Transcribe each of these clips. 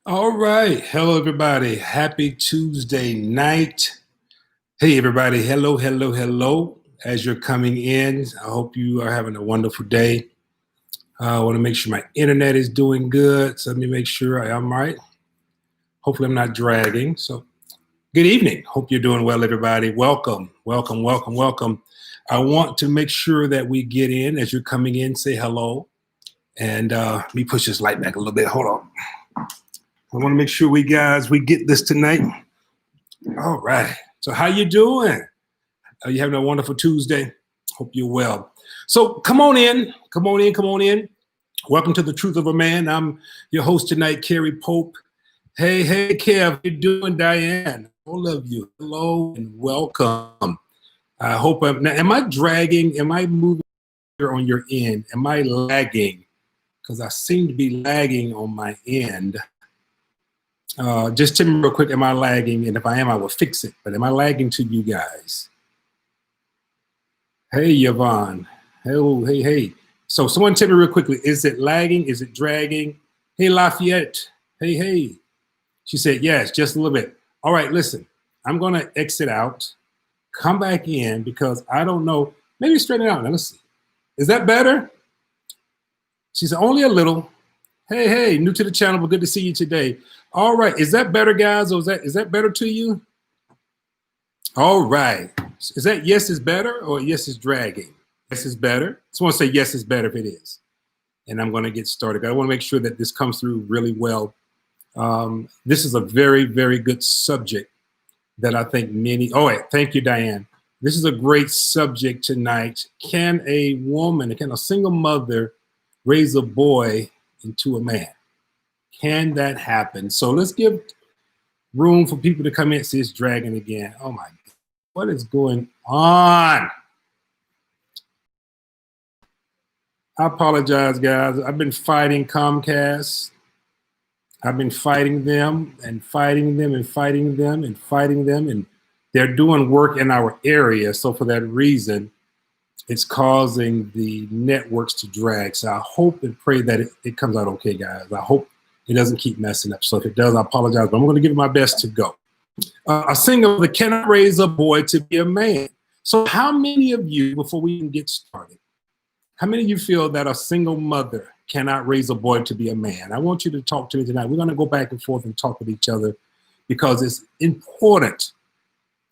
All right. Hello, everybody. Happy Tuesday night. Hey, everybody. Hello, hello, hello. As you're coming in, I hope you are having a wonderful day. I want to make sure my internet is doing good. So let me make sure I am right. Hopefully, I'm not dragging. So, good evening. Hope you're doing well, everybody. Welcome, welcome, welcome, welcome. I want to make sure that we get in as you're coming in, say hello. And let me push this light back a little bit. Hold on. I want to make sure we get this tonight. All right. So how you doing? Are you having a wonderful Tuesday? Hope you're well. So come on in. Come on in. Come on in. Welcome to the Truth of a Man. I'm your host tonight, Kerry Pope. Hey, Kev. How you doing, Diane? All of you. Hello and welcome. I hope am I dragging? Am I moving here on your end? Am I lagging? Because I seem to be lagging on my end. Just tell me real quick, am I lagging? And if I am, I will fix it. But am I lagging to you guys? Hey, Yvonne. Hey. So someone tell me real quickly, is it lagging? Is it dragging? Hey, Lafayette. Hey. She said, yes, just a little bit. All right, listen, I'm going to exit out, come back in because I don't know. Maybe straighten it out. Now, let's see. Is that better? She said, only a little. Hey, new to the channel, but good to see you today. All right, is that better, guys, or is that better to you? All right, is that yes is better or yes is dragging? Yes is better. I just want to say yes is better if it is. And I'm going to get started. I want to make sure that this comes through really well. This is a very, very good subject that I think many, thank you, Diane. This is a great subject tonight. Can a single mother raise a boy into a man? Can that happen? So let's give room for people to come in. See, it's dragging again. Oh my God, what is going on? I apologize, guys. I've been fighting Comcast. I've been fighting them and fighting them and fighting them and fighting them, and they're doing work in our area. So for that reason, it's causing the networks to drag. So I hope and pray that it comes out okay, guys. I hope it doesn't keep messing up. So if it does, I apologize, but I'm going to give it my best to go. A single mother cannot raise a boy to be a man. So how many of you, before we even get started, how many of you feel that a single mother cannot raise a boy to be a man? I want you to talk to me tonight. We're going to go back and forth and talk with each other because it's important.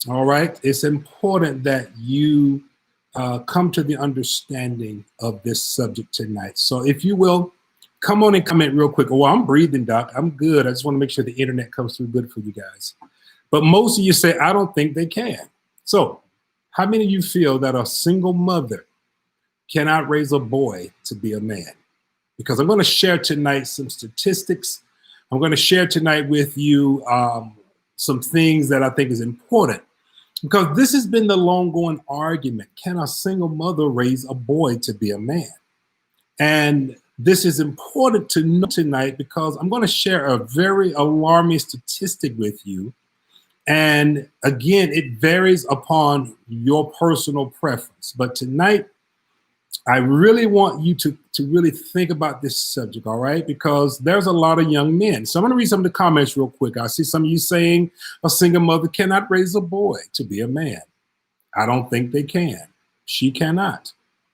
All right? It's important that you come to the understanding of this subject tonight. So if you will, come on and comment real quick. Oh, I'm breathing, Doc. I'm good. I just want to make sure the internet comes through good for you guys. But most of you say, I don't think they can. So how many of you feel that a single mother cannot raise a boy to be a man? Because I'm going to share tonight some statistics. I'm going to share tonight with you some things that I think is important. Because this has been the long-going argument. Can a single mother raise a boy to be a man? And this is important to know tonight because I'm going to share a very alarming statistic with you. And again, it varies upon your personal preference. But tonight, I really want you to really think about this subject, all right? Because there's a lot of young men. So I'm going to read some of the comments real quick. I see some of you saying a single mother cannot raise a boy to be a man. I don't think they can. She cannot.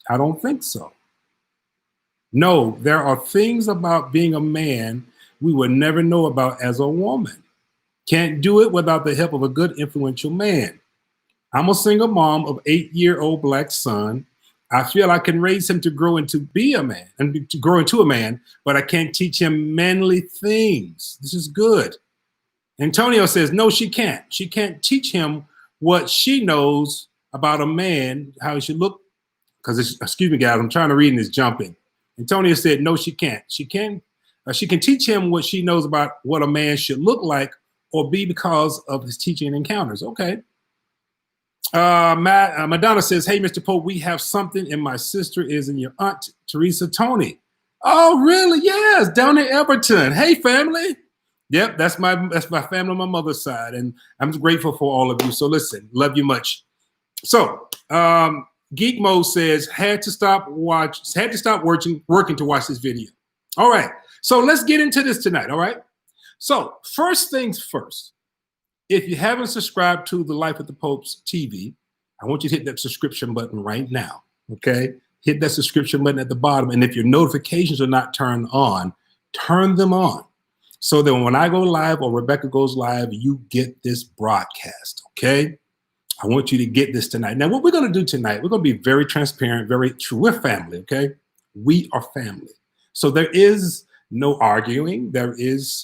I don't think so. No, there are things about being a man we would never know about as a woman. Can't do it without the help of a good, influential man. I'm a single mom of 8-year-old black son. I feel I can raise him to grow into be a man and to grow into a man, but I can't teach him manly things. This is good. Antonio says, no, she can't. She can't teach him what she knows about a man, how he should look. Because, excuse me, guys, I'm trying to read and it's jumping. Antonio said, no, she can't. She can teach him what she knows about what a man should look like or be because of his teaching and encounters. Okay. Madonna says, hey, Mr. Pope, we have something, and my sister is in your aunt, Teresa Tony. Oh, really? Yes, down in Everton. Hey, family. Yep, that's my family on my mother's side, and I'm grateful for all of you. So listen, love you much. So Geek Mode says, had to stop working to watch this video. All right, so let's get into this tonight, all right? So first things first, if you haven't subscribed to the Life with the Popes TV, I want you to hit that subscription button right now, okay? Hit that subscription button at the bottom. And if your notifications are not turned on, turn them on so that when I go live or Rebecca goes live, you get this broadcast, okay? I want you to get this tonight. Now, what we're going to do tonight, we're going to be very transparent, very true. We're family, okay? We are family. So there is no arguing.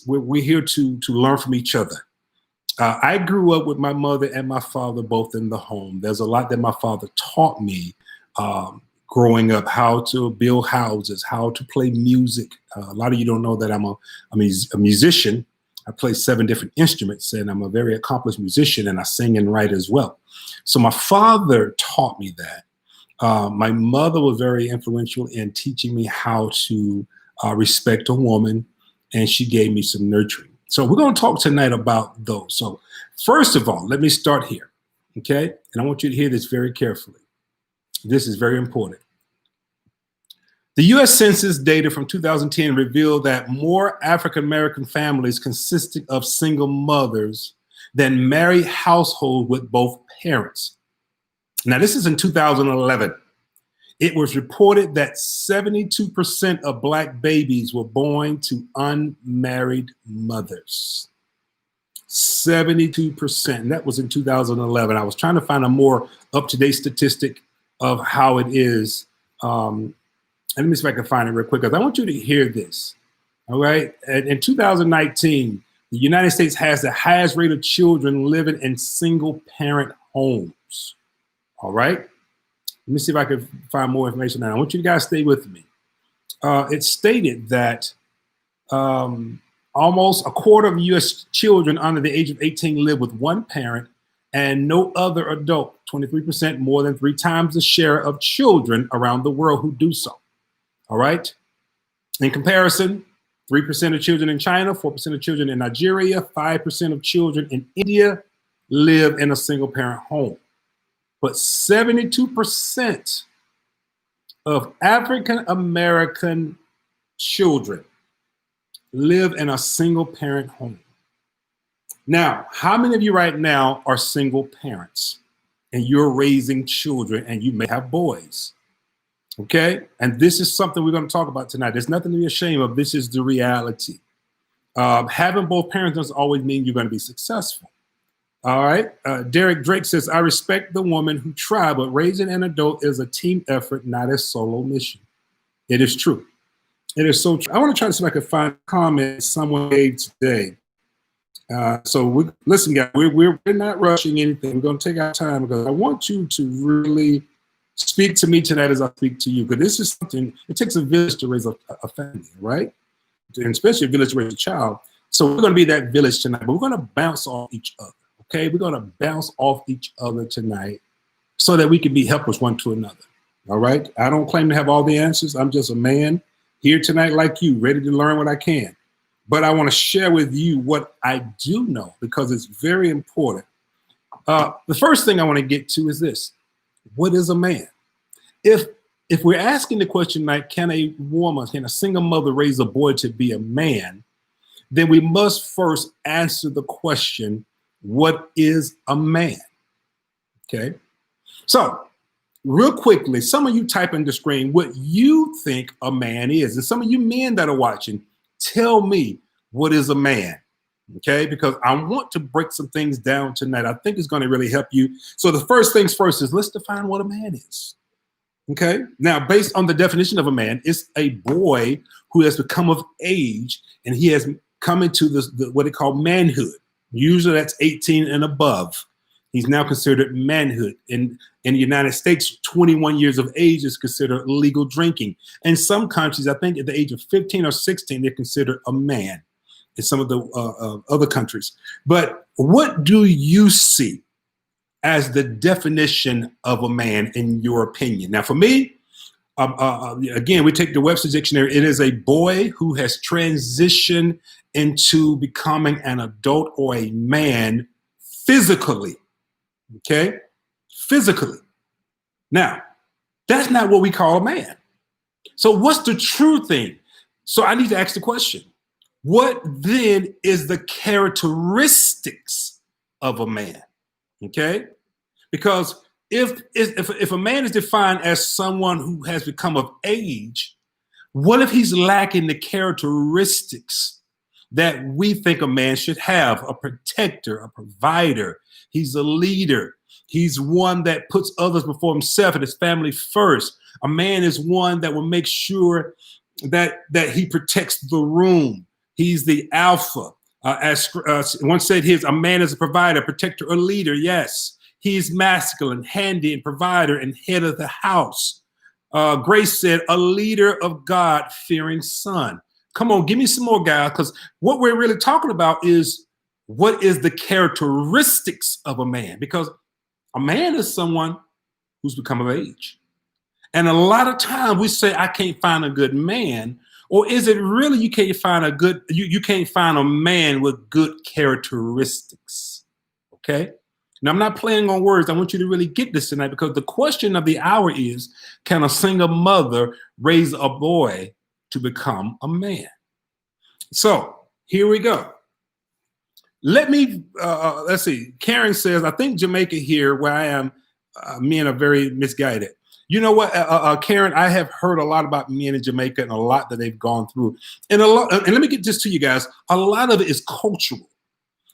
We're here to learn from each other. I grew up with my mother and my father both in the home. There's a lot that my father taught me growing up, how to build houses, how to play music. A lot of you don't know that I'm a musician. I play 7 different instruments, and I'm a very accomplished musician, and I sing and write as well. So my father taught me that. My mother was very influential in teaching me how to respect a woman, and she gave me some nurturing. So we're going to talk tonight about those. So first of all, let me start here, okay? And I want you to hear this very carefully. This is very important. The U.S. Census data from 2010 revealed that more African-American families consisted of single mothers than married households with both parents. Now, this is in 2011. It was reported that 72% of Black babies were born to unmarried mothers. 72%. And that was in 2011. I was trying to find a more up-to-date statistic of how it is. And let me see if I can find it real quick, because I want you to hear this. All right. And in 2019, the United States has the highest rate of children living in single-parent homes. All right. Let me see if I can find more information now. I want you guys to stay with me. It stated that almost a quarter of U.S. children under the age of 18 live with one parent, and no other adult, 23%, more than 3 times the share of children around the world who do so. All right. In comparison, 3% of children in China, 4% of children in Nigeria, 5% of children in India live in a single parent home. But 72% of African American children live in a single parent home. Now, how many of you right now are single parents and you're raising children and you may have boys? Okay. And this is something we're going to talk about tonight. There's nothing to be ashamed of. This is the reality. Having both parents doesn't always mean you're going to be successful. All right. Derek Drake says, I respect the woman who tried, but raising an adult is a team effort, not a solo mission. It is true. It is so true. I want to try to see if I can find a comment someone made today. Listen, guys, we're not rushing anything. We're going to take our time because I want you to really speak to me tonight as I speak to you, because this is something, it takes a village to raise a family, right? And especially a village to raise a child. So we're going to be that village tonight, but we're going to bounce off each other. Okay, we're going to bounce off each other tonight so that we can be helpers one to another. All right. I don't claim to have all the answers. I'm just a man here tonight like you, ready to learn what I can. But I want to share with you what I do know, because it's very important. The first thing I want to get to is this. What is a man? If we're asking the question like, can a single mother raise a boy to be a man? Then we must first answer the question, what is a man? Okay. So real quickly, some of you type in the screen what you think a man is. And some of you men that are watching, tell me, what is a man? Okay. Because I want to break some things down tonight. I think it's going to really help you. So the first things first is let's define what a man is. Okay. Now, based on the definition of a man, it's a boy who has become of age and he has come into what they call manhood. Usually that's 18 and above. He's now considered manhood. In the United States, 21 years of age is considered legal drinking. In some countries, I think at the age of 15 or 16, they're considered a man in some of the other countries. But what do you see as the definition of a man in your opinion? Now, for me, again, we take the Webster Dictionary. It is a boy who has transitioned into becoming an adult or a man physically. Okay? Physically. Now, that's not what we call a man. So what's the true thing? So I need to ask the question, What then is the characteristics of a man? Okay? Because if a man is defined as someone who has become of age, what if he's lacking the characteristics that we think a man should have? A protector, a provider. He's a leader. He's one that puts others before himself and his family first. A man is one that will make sure that he protects the room. He's the alpha. As one said, a man is a provider, protector, or leader. Yes, he's masculine, handy, and provider, and head of the house. Grace said, a leader of God-fearing son. Come on, give me some more, guys, because what we're really talking about is what is the characteristics of a man? Because a man is someone who's become of age. And a lot of times we say, I can't find a good man. Or is it really you can't find you can't find a man with good characteristics? Okay. Now, I'm not playing on words. I want you to really get this tonight, because the question of the hour is, can a single mother raise a boy to become a man? So here we go. Let's see. Karen says, I think Jamaica here where I am, men are very misguided. You know what, Karen, I have heard a lot about men in Jamaica and a lot that they've gone through. And let me get this to you guys. A lot of it is cultural.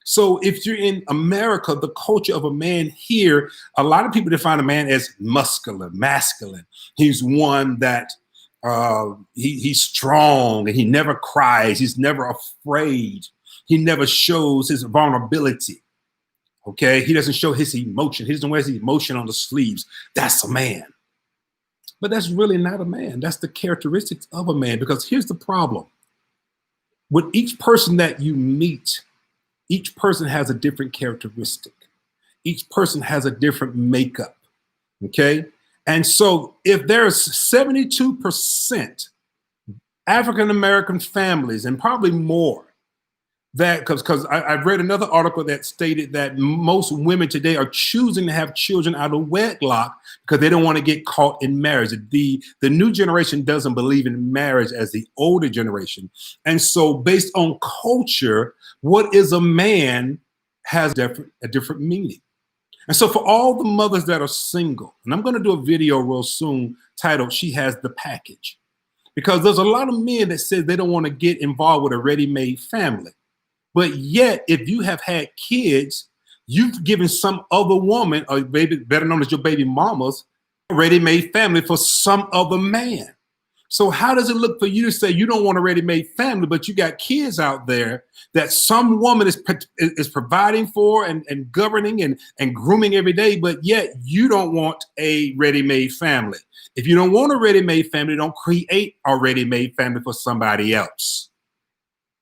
So if you're in America, the culture of a man here, a lot of people define a man as muscular, masculine. He's one that he's strong and he never cries. He's never afraid. He never shows his vulnerability. Okay. He doesn't show his emotion. He doesn't wear his emotion on the sleeves. That's a man. But that's really not a man. That's the characteristics of a man. Because here's the problem. With each person that you meet, each person has a different characteristic. Each person has a different makeup. Okay. And so if there's 72% African-American families, and probably more, that because I've read another article that stated that most women today are choosing to have children out of wedlock because they don't want to get caught in marriage. The new generation doesn't believe in marriage as the older generation. And so based on culture, what is a man has a different meaning. And so for all the mothers that are single, and I'm going to do a video real soon titled, She Has the Package, because there's a lot of men that say they don't want to get involved with a ready-made family. But yet, if you have had kids, you've given some other woman, or baby, better known as your baby mamas, a ready-made family for some other man. So how does it look for you to say you don't want a ready-made family, but you got kids out there that some woman is providing for and governing and grooming every day, but yet you don't want a ready-made family. If you don't want a ready-made family, don't create a ready-made family for somebody else.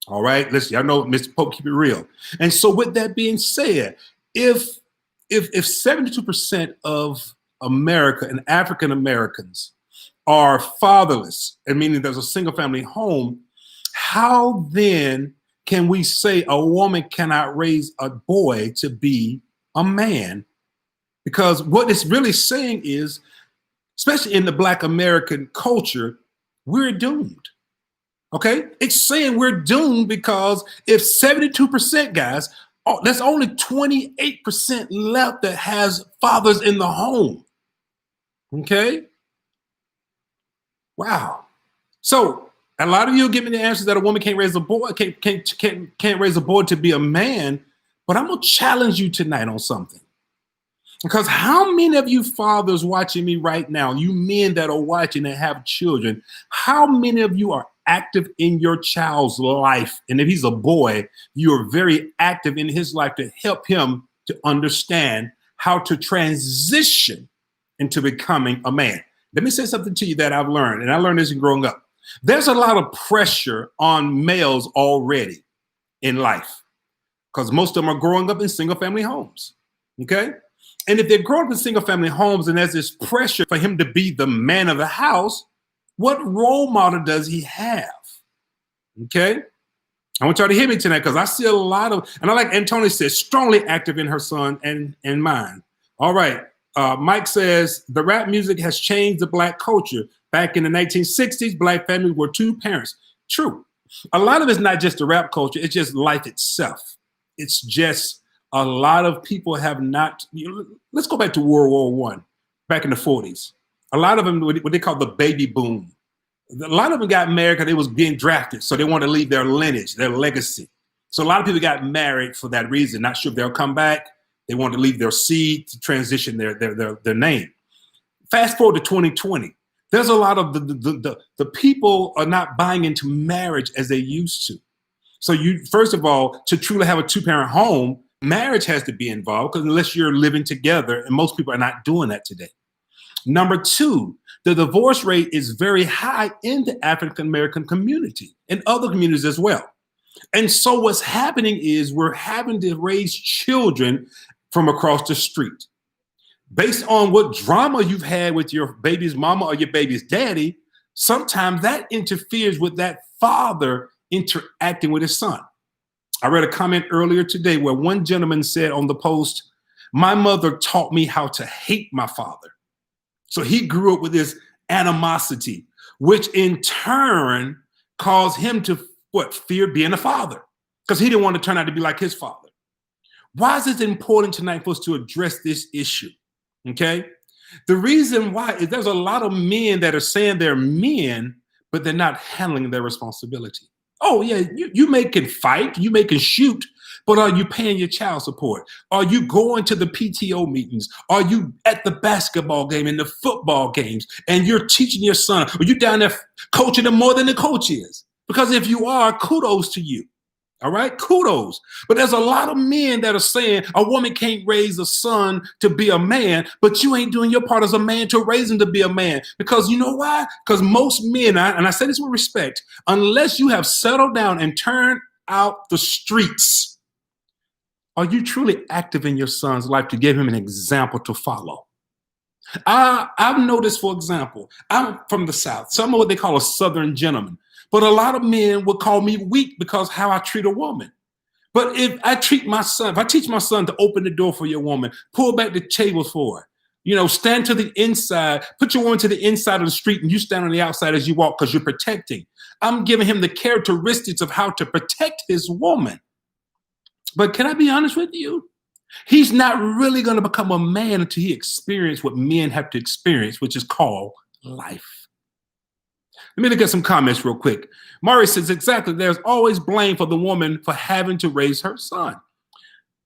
All right, listen, y'all know Mr. Pope, keep it real. And so with that being said, if 72% of America and African Americans are fatherless, and meaning there's a single family home, how then can we say a woman cannot raise a boy to be a man? Because what it's really saying is, especially in the Black American culture, we're doomed. Okay, it's saying we're doomed because if 72%, guys, there's only 28% left that has fathers in the home. Okay, wow. So a lot of you give me the answer that a woman can't raise a boy, can't raise a boy to be a man. But I'm gonna challenge you tonight on something. Because how many of you fathers watching me right now, you men that are watching and have children, how many of you are active in your child's life? And if he's a boy, you are very active in his life to help him to understand how to transition into becoming a man. Let me say something to you that I've learned, and I learned this in growing up. There's a lot of pressure on males already in life because most of them are growing up in single family homes. Okay. And if they're growing up in single family homes and there's this pressure for him to be the man of the house, what role model does he have? Okay. I want y'all to hear me tonight because I see a lot of, and I like Antonio said, strongly active in her son and mine. All right. Mike says the rap music has changed the Black culture. Back in the 1960s, Black families were two parents. True. A lot of it's not just the rap culture, it's just life itself. It's just a lot of people have not, let's go back to World War One, back in the 40s. A lot of them, what they call the baby boom. A lot of them got married because they was being drafted, so they want to leave their lineage, their legacy. So a lot of people got married for that reason. Not sure if they'll come back. They want to leave their seed to transition their name. Fast forward to 2020. There's a lot of the people are not buying into marriage as they used to. So you, first of all, to truly have a two-parent home, marriage has to be involved, because unless you're living together, and most people are not doing that today. Number two, the divorce rate is very high in the African American community and other communities as well. And so what's happening is we're having to raise children from across the street. Based on what drama you've had with your baby's mama or your baby's daddy, sometimes that interferes with that father interacting with his son. I read a comment earlier today where one gentleman said on the post, "My mother taught me how to hate my father." So he grew up with this animosity, which in turn caused him to fear being a father, because he didn't want to turn out to be like his father. Why is it important tonight for us to address this issue? Okay. The reason why is there's a lot of men that are saying they're men, but they're not handling their responsibility. Oh yeah, you may can fight, you may can shoot, but are you paying your child support? Are you going to the PTO meetings? Are you at the basketball game and the football games, and you're teaching your son? Are you down there coaching him more than the coach is? Because if you are, kudos to you. All right, kudos. But there's a lot of men that are saying a woman can't raise a son to be a man, but you ain't doing your part as a man to raise him to be a man. Because you know why? Because most men, and I say this with respect, unless you have settled down and turned out the streets, are you truly active in your son's life to give him an example to follow? I've noticed, for example, I'm from the South. Some of what they call a Southern gentleman. But a lot of men would call me weak because how I treat a woman. But if I teach my son to open the door for your woman, pull back the tables for her, stand to the inside, put your woman to the inside of the street and you stand on the outside as you walk because you're protecting. I'm giving him the characteristics of how to protect his woman. But can I be honest with you? He's not really going to become a man until he experiences what men have to experience, which is called life. Let me look at some comments real quick. Mari says, exactly, there's always blame for the woman for having to raise her son.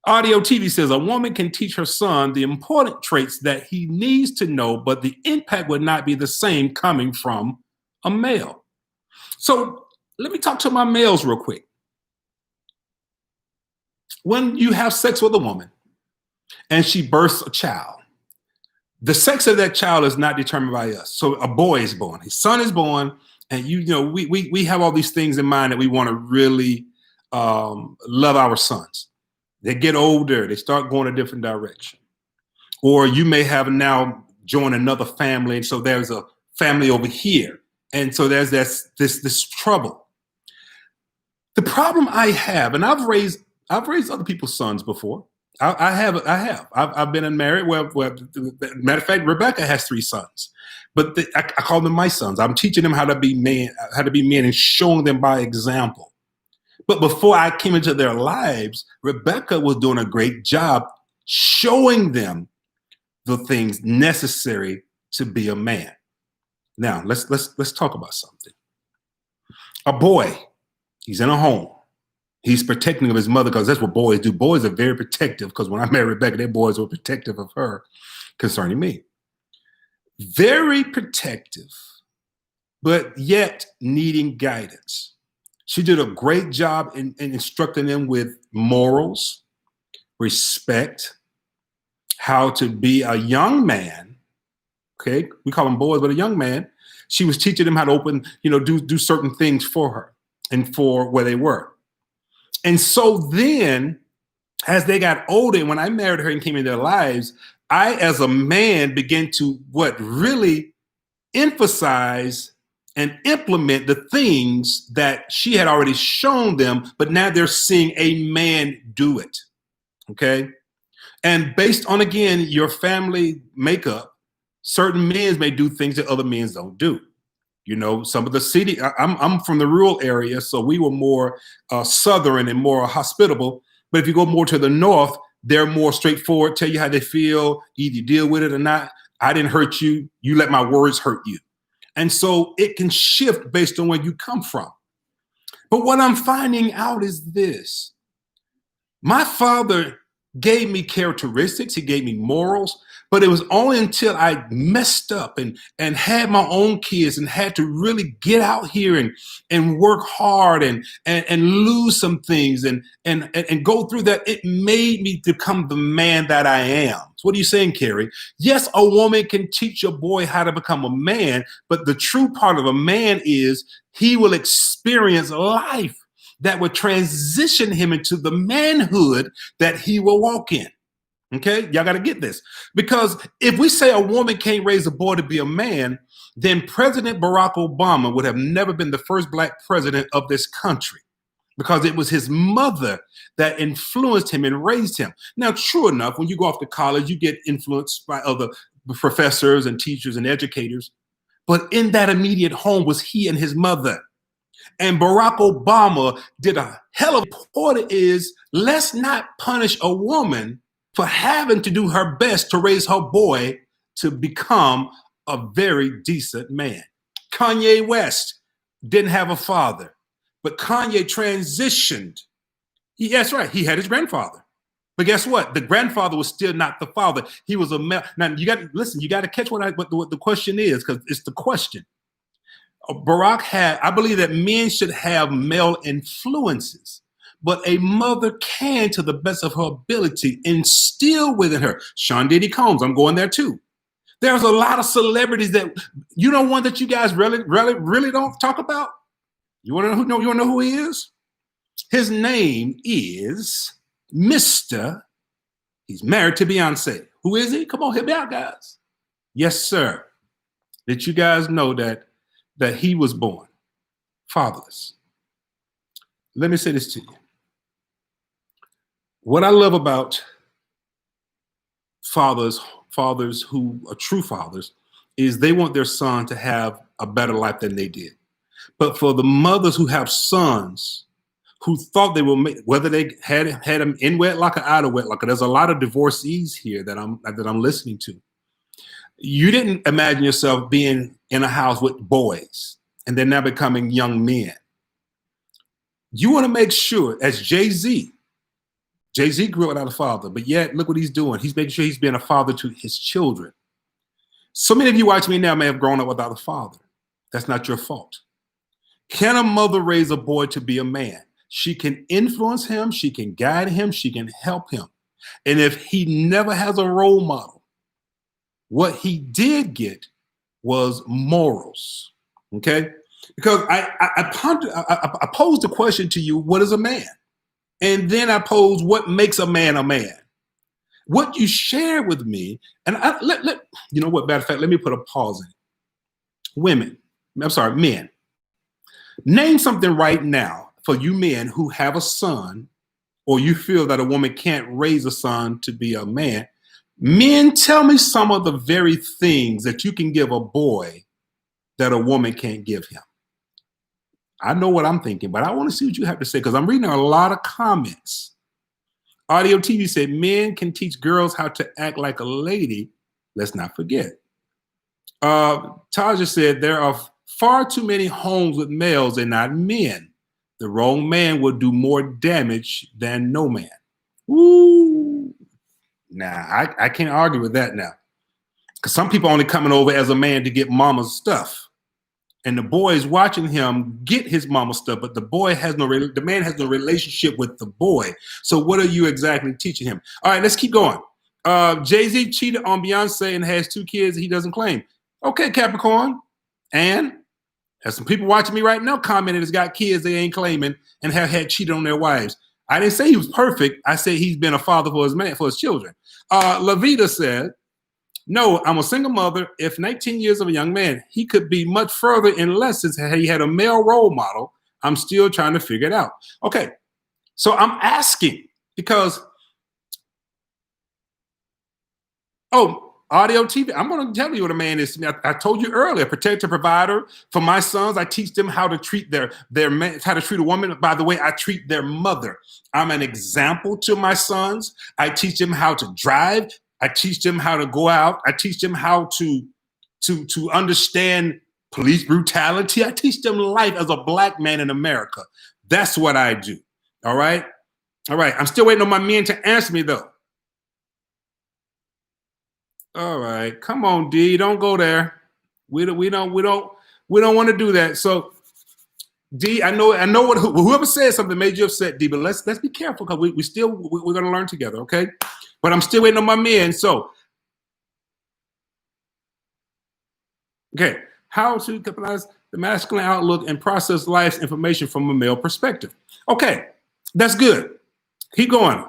Audio TV says, a woman can teach her son the important traits that he needs to know, but the impact would not be the same coming from a male. So let me talk to my males real quick. When you have sex with a woman and she births a child, the sex of that child is not determined by us. So a boy is born, his son is born, and we have all these things in mind that we want to really love our sons. They get older, they start going a different direction. Or you may have now joined another family, and so there's a family over here. And so there's this trouble. The problem I have, and I've raised other people's sons before. I have. I've been married. Well, matter of fact, Rebecca has 3 sons, but I call them my sons. I'm teaching them how to be men, and showing them by example. But before I came into their lives, Rebecca was doing a great job showing them the things necessary to be a man. Now let's talk about something. A boy, he's in a home. He's protecting of his mother because that's what boys do. Boys are very protective, because when I married Rebecca, their boys were protective of her concerning me. Very protective, but yet needing guidance. She did a great job in instructing them with morals, respect, how to be a young man. Okay, we call them boys, but a young man. She was teaching them how to do certain things for her and for where they were. And so then, as they got older, when I married her and came into their lives, I, as a man, began to really emphasize and implement the things that she had already shown them, but now they're seeing a man do it. Okay. And based on, again, your family makeup, certain men may do things that other men don't do. You know, some of the city, I'm from the rural area, so we were more southern and more hospitable. But if you go more to the north, they're more straightforward, tell you how they feel, either you deal with it or not. I didn't hurt you. You let my words hurt you. And so it can shift based on where you come from. But what I'm finding out is this. My father gave me characteristics, he gave me morals, but it was only until I messed up and had my own kids and had to really get out here and work hard and lose some things and go through that, it made me become the man that I am. So what are you saying, Carrie? Yes, a woman can teach a boy how to become a man, but the true part of a man is he will experience life that would transition him into the manhood that he will walk in. Okay, y'all got to get this. Because if we say a woman can't raise a boy to be a man, then President Barack Obama would have never been the first black president of this country, because it was his mother that influenced him and raised him. Now, true enough, when you go off to college, you get influenced by other professors and teachers and educators. But in that immediate home was he and his mother. And Barack Obama did a hell of a point is, let's not punish a woman for having to do her best to raise her boy to become a very decent man. Kanye West didn't have a father, but Kanye transitioned. That's right, he had his grandfather. But guess what? The grandfather was still not the father. He was a male. Now, you got to listen, you got to catch what the question is, because it's the question. Barack had, I believe that men should have male influences, but a mother can, to the best of her ability, instill within her. Sean Diddy Combs, I'm going there too. There's a lot of celebrities that, you know, one that you guys really don't talk about. You want to know? You want to know who he is? His name is Mr. He's married to Beyonce. Who is he? Come on, hit me out, guys. Yes, sir. Did you guys know that he was born fatherless? Let me say this to you. What I love about fathers who are true fathers is they want their son to have a better life than they did. But for the mothers who have sons who thought they will make, whether they had them in wedlock or out of wedlock, there's a lot of divorcees here that I'm listening to. You didn't imagine yourself being in a house with boys and they're now becoming young men. You want to make sure, as Jay-Z grew up without a father, but yet look what he's doing. He's making sure he's being a father to his children. So many of you watching me now may have grown up without a father. That's not your fault. Can a mother raise a boy to be a man? She can influence him, she can guide him, she can help him. And if he never has a role model, what he did get was morals. Okay? Because I posed the question to you, what is a man? And then I posed, what makes a man a man? What you shared with me, and you know what, matter of fact, let me put a pause in it. Men. Name something right now for you men who have a son, or you feel that a woman can't raise a son to be a man. Men, tell me some of the very things that you can give a boy that a woman can't give him. I know what I'm thinking, but I want to see what you have to say, because I'm reading a lot of comments. Audio TV said men can teach girls how to act like a lady. Let's not forget. Taja said there are far too many homes with males and not men. The wrong man will do more damage than no man. Ooh. Nah, I can't argue with that now. Because some people only coming over as a man to get mama's stuff. And the boy is watching him get his mama's stuff, but the man has no relationship with the boy. So what are you exactly teaching him? All right, let's keep going. Jay-Z cheated on Beyonce and has 2 kids he doesn't claim. Okay, Capricorn. And there's some people watching me right now commenting has got kids they ain't claiming and have had cheated on their wives. I didn't say he was perfect. I said he's been a father for his children. Lavita said, no, I'm a single mother. If 19 years of a young man, he could be much further in lessons had he had a male role model. I'm still trying to figure it out. Okay, so I'm asking because, audio, TV. I'm going to tell you what a man is to me. I told you earlier, protector, provider. For my sons, I teach them how to treat their man, how to treat a woman. By the way, I treat their mother. I'm an example to my sons. I teach them how to drive. I teach them how to go out. I teach them how to understand police brutality. I teach them life as a black man in America. That's what I do. All right. All right. I'm still waiting on my men to answer me though. All right, come on, D. Don't go there. We don't want to do that. So, D, I know what whoever said something made you upset, D. But let's be careful because we're gonna learn together, okay? But I'm still waiting on my men. So, okay, how to capitalize the masculine outlook and process life's information from a male perspective. Okay, that's good. Keep going.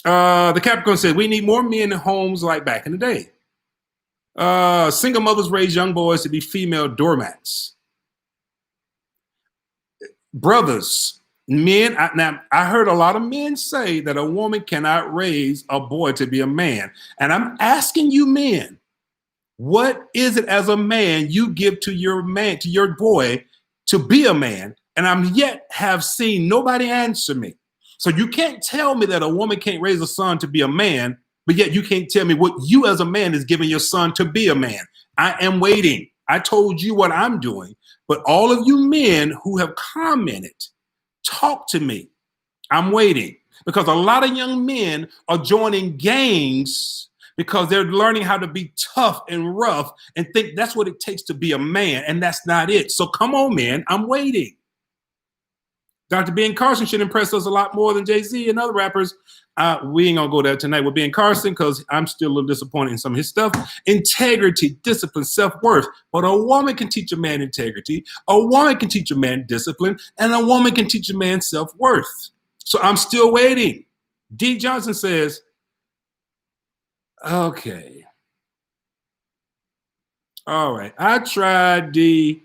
The Capricorn said, we need more men in homes like back in the day. Single mothers raise young boys to be female doormats. Brothers, men, I heard a lot of men say that a woman cannot raise a boy to be a man. And I'm asking you men, what is it as a man you give to your boy to be a man? And I'm yet have seen nobody answer me. So you can't tell me that a woman can't raise a son to be a man, but yet you can't tell me what you as a man is giving your son to be a man. I am waiting. I told you what I'm doing, but all of you men who have commented, talk to me. I'm waiting because a lot of young men are joining gangs because they're learning how to be tough and rough and think that's what it takes to be a man, and that's not it. So come on, man, I'm waiting. Dr. Ben Carson should impress us a lot more than Jay-Z and other rappers. We ain't gonna go there tonight with Ben Carson because I'm still a little disappointed in some of his stuff. Integrity, discipline, self-worth. But a woman can teach a man integrity, a woman can teach a man discipline, and a woman can teach a man self-worth. So I'm still waiting. D. Johnson says, okay. All right, I tried, D.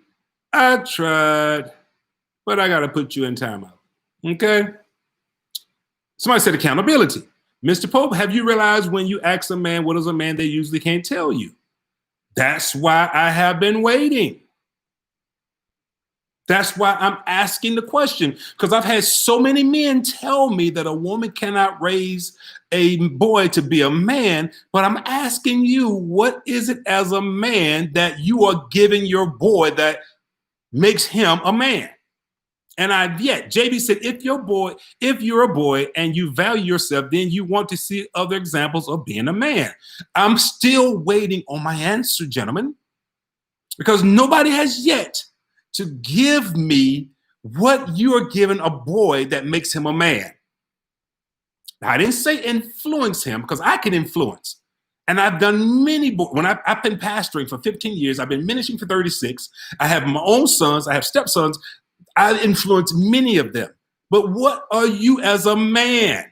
I tried. But I got to put you in timeout. Okay? Somebody said accountability. Mr. Pope, have you realized when you ask a man what is a man, they usually can't tell you? That's why I have been waiting. That's why I'm asking the question, because I've had so many men tell me that a woman cannot raise a boy to be a man, but I'm asking you, what is it as a man that you are giving your boy that makes him a man? And JB said, if you're a boy and you value yourself, then you want to see other examples of being a man. I'm still waiting on my answer, gentlemen, because nobody has yet to give me what you are giving a boy that makes him a man. Now, I didn't say influence him because I can influence. And I've done many, I've been pastoring for 15 years. I've been ministering for 36. I have my own sons. I have stepsons. I influence many of them. But what are you as a man?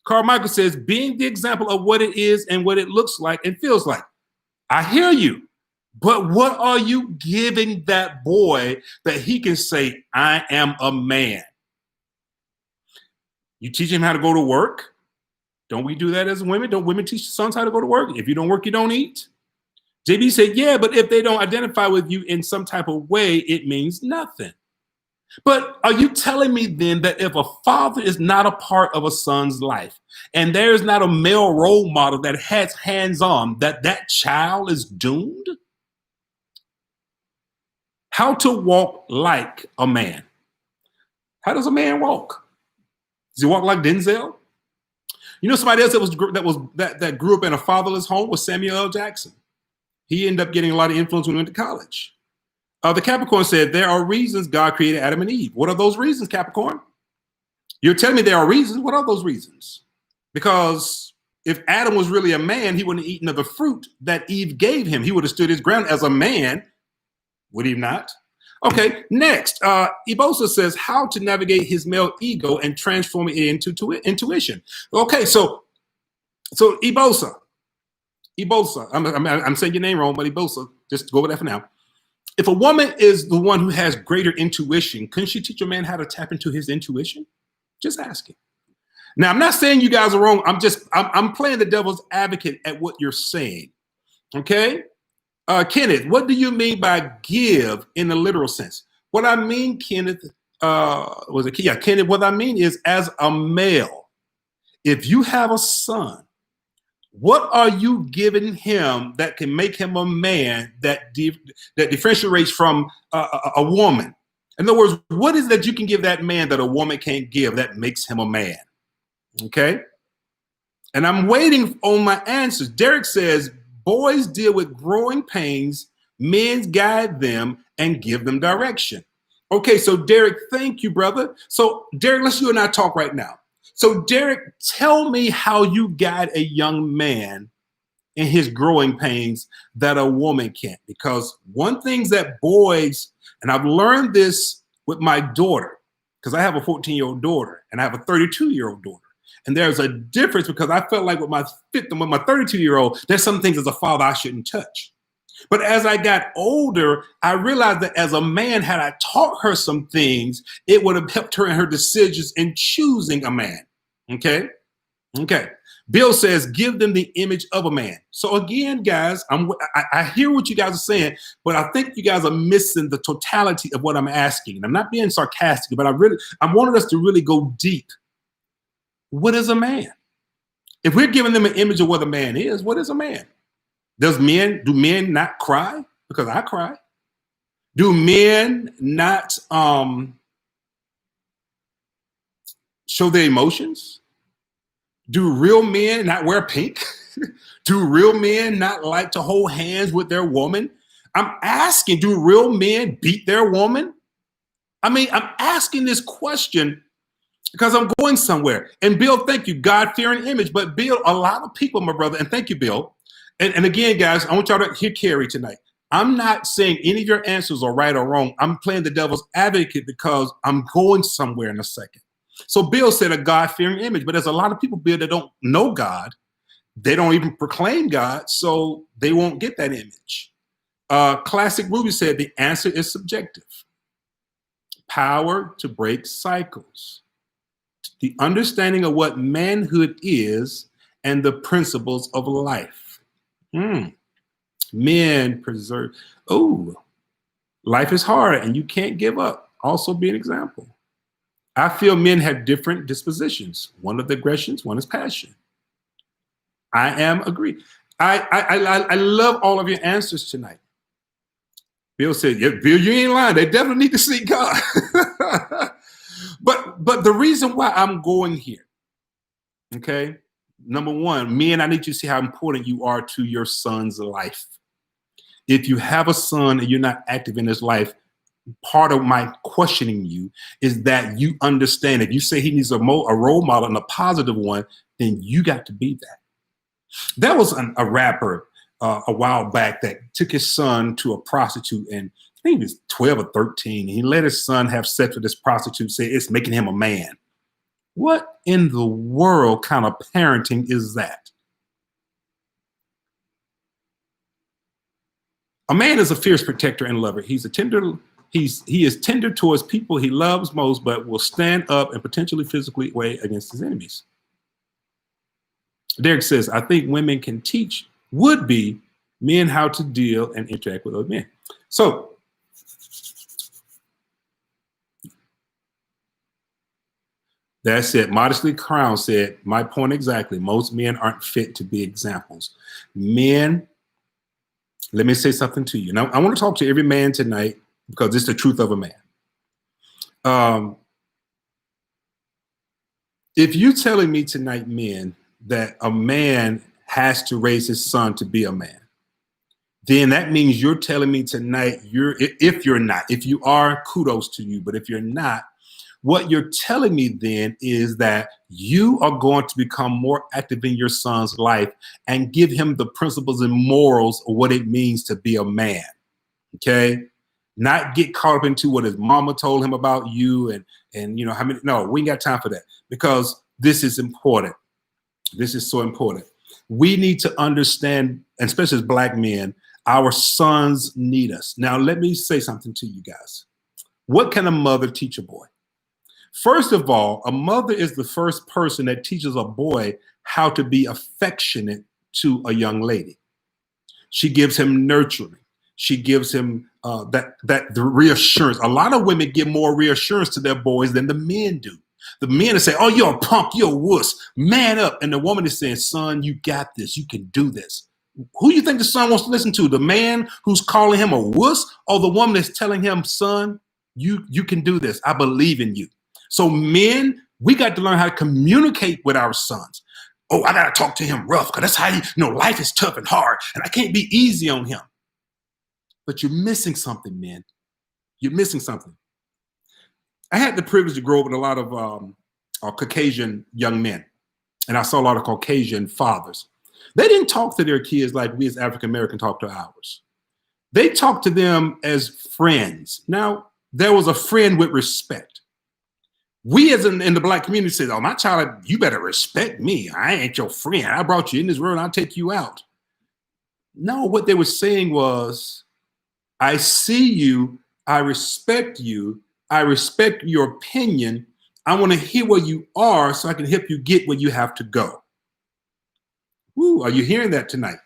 Carmichael says, being the example of what it is and what it looks like and feels like. I hear you. But what are you giving that boy that he can say, I am a man? You teach him how to go to work. Don't we do that as women? Don't women teach sons how to go to work? If you don't work, you don't eat. JB said, yeah, but if they don't identify with you in some type of way, it means nothing. But are you telling me then that if a father is not a part of a son's life and there is not a male role model that has hands-on, that child is doomed? How to walk like a man. How does a man walk? Does he walk like Denzel? You know, somebody else that grew up in a fatherless home was Samuel L. Jackson. He ended up getting a lot of influence when he went to college. The Capricorn said, there are reasons God created Adam and Eve. What are those reasons, Capricorn? You're telling me there are reasons. What are those reasons? Because if Adam was really a man, he wouldn't have eaten of the fruit that Eve gave him. He would have stood his ground as a man. Would he not? Okay, next. Ibosa says, how to navigate his male ego and transform it into intuition. Okay, so Ibosa, I'm saying your name wrong, but Ibosa, just go with that for now. If a woman is the one who has greater intuition, couldn't she teach a man how to tap into his intuition? Just asking. Now, I'm not saying you guys are wrong. I'm playing the devil's advocate at what you're saying. Okay. Kenneth, what do you mean by give in the literal sense? What I mean, Kenneth, was it? Yeah, Kenneth, what I mean is as a male, if you have a son, what are you giving him that can make him a man that differentiates from a woman? In other words, what is that you can give that man that a woman can't give that makes him a man? Okay. And I'm waiting on my answers. Derek says, boys deal with growing pains, men guide them and give them direction. Okay, so Derek, thank you, brother. So Derek, let's you and I talk right now. So Derek, tell me how you guide a young man in his growing pains that a woman can't. Because one thing that boys, and I've learned this with my daughter, because I have a 14-year-old daughter and I have a 32-year-old daughter. And there's a difference because I felt like with my 32-year-old, there's some things as a father I shouldn't touch. But as I got older, I realized that as a man, had I taught her some things, it would have helped her in her decisions in choosing a man. Okay? Okay. Bill says, give them the image of a man. So again, guys, I hear what you guys are saying, but I think you guys are missing the totality of what I'm asking. And I'm not being sarcastic, but I wanted us to really go deep. What is a man? If we're giving them an image of what a man is, what is a man? Do men not cry? Because I cry. Do men not show their emotions? Do real men not wear pink? Do real men not like to hold hands with their woman? I'm asking, do real men beat their woman? I mean, I'm asking this question because I'm going somewhere. And Bill, thank you, God-fearing image. But Bill, a lot of people, my brother, and thank you, Bill. And again, guys, I want y'all to hear Carrie tonight. I'm not saying any of your answers are right or wrong. I'm playing the devil's advocate because I'm going somewhere in a second. So Bill said a God-fearing image, but there's a lot of people, Bill, that don't know God. They don't even proclaim God, so they won't get that image. Classic Ruby said the answer is subjective. Power to break cycles. The understanding of what manhood is and the principles of life. Men preserve. Oh, life is hard and you can't give up. Also be an example. I feel men have different dispositions. One is aggressions, one is passion. I am agree. I love all of your answers tonight. Bill said, yeah, Bill, you ain't lying. They definitely need to seek God. But the reason why I'm going here, okay, number one, men, I need you to see how important you are to your son's life. If you have a son and you're not active in his life, part of my questioning you is that you understand if you say he needs a role model and a positive one, then you got to be that. There was a rapper a while back that took his son to a prostitute, and I think he was 12 or 13. He let his son have sex with this prostitute, say it's making him a man. What in the world kind of parenting is that? A man is a fierce protector and lover. He is tender towards people he loves most, but will stand up and potentially physically weigh against his enemies. Derek says, I think women can teach would-be men how to deal and interact with other men. So that's it. Modestly Crown said, my point exactly. Most men aren't fit to be examples. Men, let me say something to you. Now, I want to talk to every man tonight because it's the truth of a man. If you're telling me tonight, men, that a man has to raise his son to be a man, then that means you're telling me tonight, if you are, kudos to you, but if you're not, what you're telling me then is that you are going to become more active in your son's life and give him the principles and morals of what it means to be a man, okay? Not get caught up into what his mama told him about you and you know, how many, no, we ain't got time for that because this is important. This is so important. We need to understand, and especially as Black men, our sons need us. Now, let me say something to you guys. What can a mother teach a boy? First of all, a mother is the first person that teaches a boy how to be affectionate to a young lady. She gives him nurturing. She gives him the reassurance. A lot of women give more reassurance to their boys than the men do. The men are saying, "Oh, you're a punk, you're a wuss, man up," and the woman is saying, "Son, you got this. You can do this." Who do you think the son wants to listen to? The man who's calling him a wuss, or the woman that's telling him, "Son, you can do this. I believe in you." So men, we got to learn how to communicate with our sons. Oh, I got to talk to him rough because that's how life is tough and hard, and I can't be easy on him. But you're missing something, men. You're missing something. I had the privilege to grow up with a lot of Caucasian young men, and I saw a lot of Caucasian fathers. They didn't talk to their kids like we as African Americans talk to ours. They talked to them as friends. Now, there was a friend with respect. We as in the Black community said, "Oh, my child, you better respect me. I ain't your friend. I brought you in this world, I'll take you out." No, what they were saying was, "I see you, I respect you, I respect your opinion. I want to hear where you are so I can help you get where you have to go." Woo, are you hearing that tonight?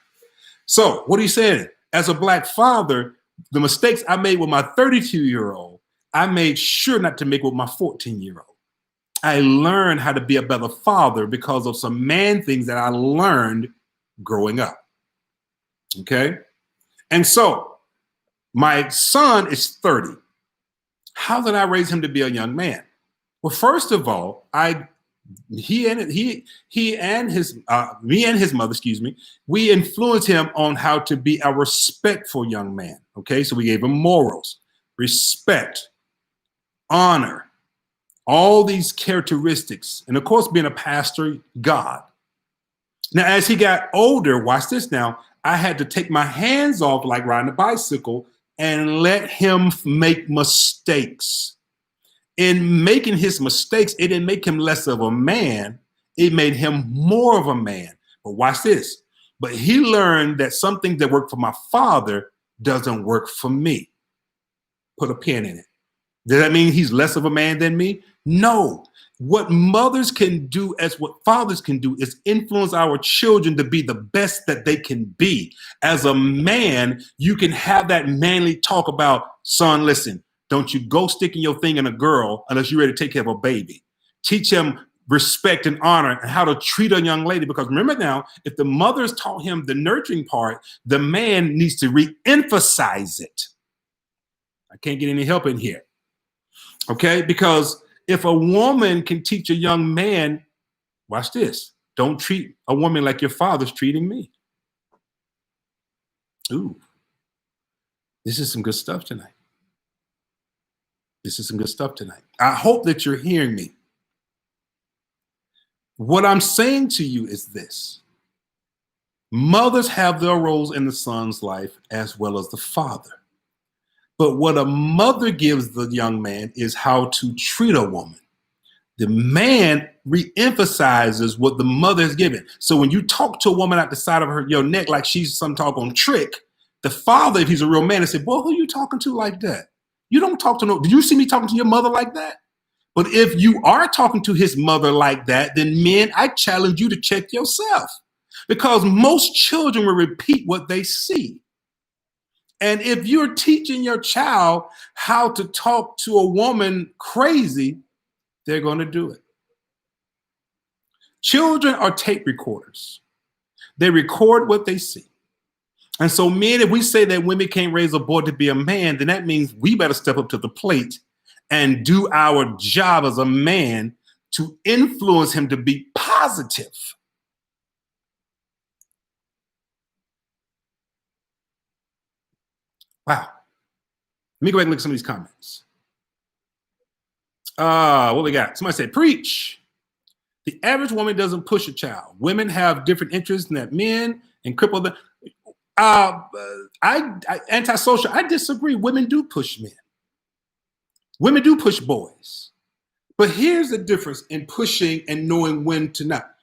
So what are you saying? As a Black father, the mistakes I made with my 32-year-old, I made sure not to make with my 14-year-old. I learned how to be a better father because of some man things that I learned growing up. Okay? And so my son is 30. How did I raise him to be a young man? Well, first of all, me and his mother, we influenced him on how to be a respectful young man. Okay, so we gave him morals, respect, honor, all these characteristics, and of course, being a pastor, God. Now, as he got older, watch this now, I had to take my hands off like riding a bicycle and let him make mistakes. In making his mistakes, it didn't make him less of a man. It made him more of a man. But watch this. But he learned that something that worked for my father doesn't work for me. Put a pin in it. Does that mean he's less of a man than me? No. What mothers can do as what fathers can do is influence our children to be the best that they can be. As a man, you can have that manly talk about, "Son, listen, don't you go sticking your thing in a girl unless you're ready to take care of a baby." Teach him respect and honor and how to treat a young lady. Because remember now, if the mother's taught him the nurturing part, the man needs to re-emphasize it. I can't get any help in here. Okay? Because if a woman can teach a young man, watch this, don't treat a woman like your father's treating me. Ooh, this is some good stuff tonight. This is some good stuff tonight. I hope that you're hearing me. What I'm saying to you is this. Mothers have their roles in the son's life as well as the father. But what a mother gives the young man is how to treat a woman. The man re-emphasizes what the mother has given. So when you talk to a woman at the side of your neck like she's some type on trick, the father, if he's a real man, will say, "Boy, who are you talking to like that? You don't talk to no, did you see me talking to your mother like that?" But if you are talking to his mother like that, then men, I challenge you to check yourself. Because most children will repeat what they see. And if you're teaching your child how to talk to a woman crazy, they're going to do it. Children are tape recorders. They record what they see. And so men, if we say that women can't raise a boy to be a man, then that means we better step up to the plate and do our job as a man to influence him to be positive. Wow. Let me go back and look at some of these comments. What we got? Somebody said, "Preach. The average woman doesn't push a child. Women have different interests than men and cripple them." Antisocial. I disagree. Women do push men. Women do push boys. But here's the difference in pushing and knowing when to not.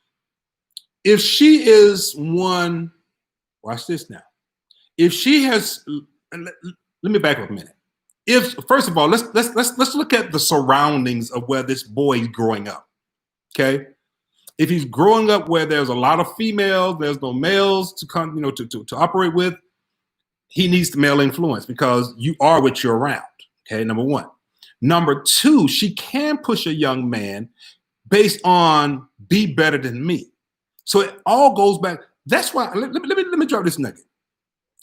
If she is one, watch this now. If she has, let me back up a minute. If first of all, let's look at the surroundings of where this boy is growing up. Okay, if he's growing up where there's a lot of females, there's no males to come, to operate with, he needs the male influence because you are what you're around. Okay, number one. Number two, she can push a young man based on be better than me. So it all goes back. That's why, let me drop this nugget.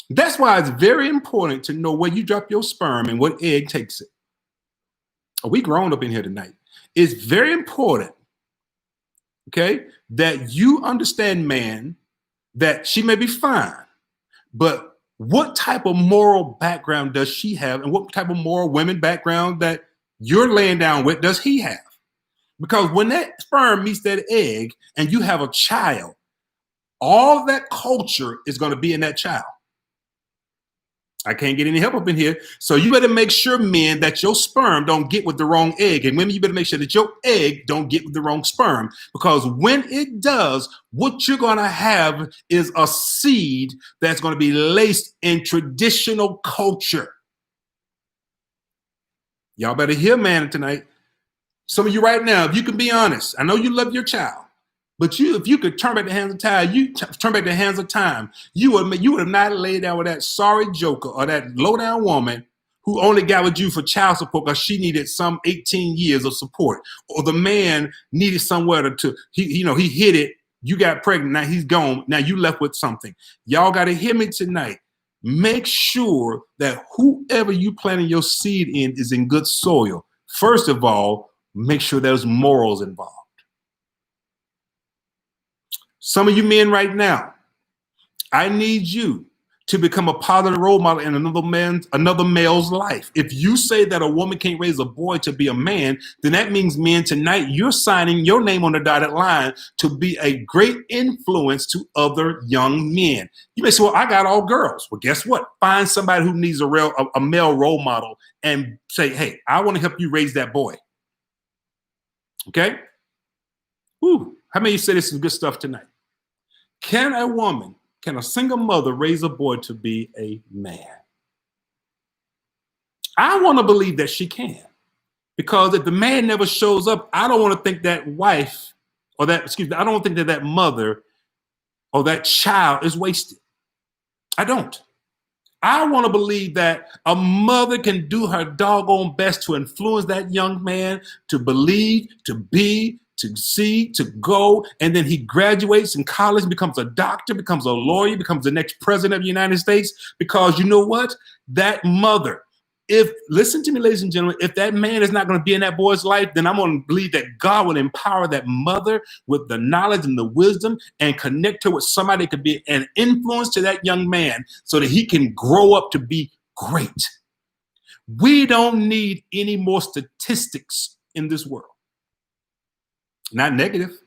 That's why it's very important to know where you drop your sperm and what egg takes it. We grown up in here tonight. It's very important, okay, that you understand, man, that she may be fine, but what type of moral background does she have, and what type of moral women background that you're laying down with does he have? Because when that sperm meets that egg and you have a child, all that culture is going to be in that child. I can't get any help up in here. So you better make sure, men, that your sperm don't get with the wrong egg. And women, you better make sure that your egg don't get with the wrong sperm. Because when it does, what you're going to have is a seed that's going to be laced in traditional culture. Y'all better hear, man, tonight. Some of you right now, if you can be honest, I know you love your child. But if you could turn back the hands of time, turn back the hands of time, you would have not laid down with that sorry joker or that low down woman who only got with you for child support because she needed some 18 years of support, or the man needed somewhere he hit it, you got pregnant, now he's gone, now you left with something. Y'all got to hear me tonight. Make sure that whoever you planting your seed in is in good soil. First of all, make sure there's morals involved. Some of you men right now, I need you to become a positive role model in another male's life. If you say that a woman can't raise a boy to be a man, then that means, men, tonight you're signing your name on the dotted line to be a great influence to other young men. You may say, well, I got all girls. Well, guess what? Find somebody who needs a male role model and say, hey, I want to help you raise that boy. Okay? Whew. How many of you say this is good stuff tonight? Can a single mother raise a boy to be a man? I want to believe that she can. Because if the man never shows up, I don't want to think that wife I don't think that mother or that child is wasted. I don't. I want to believe that a mother can do her doggone best to influence that young man to believe, to be, to see, to go, and then he graduates in college, becomes a doctor, becomes a lawyer, becomes the next president of the United States. Because you know what? That mother, listen to me, ladies and gentlemen, if that man is not going to be in that boy's life, then I'm going to believe that God will empower that mother with the knowledge and the wisdom and connect her with somebody that could be an influence to that young man so that he can grow up to be great. We don't need any more statistics in this world. Not negative.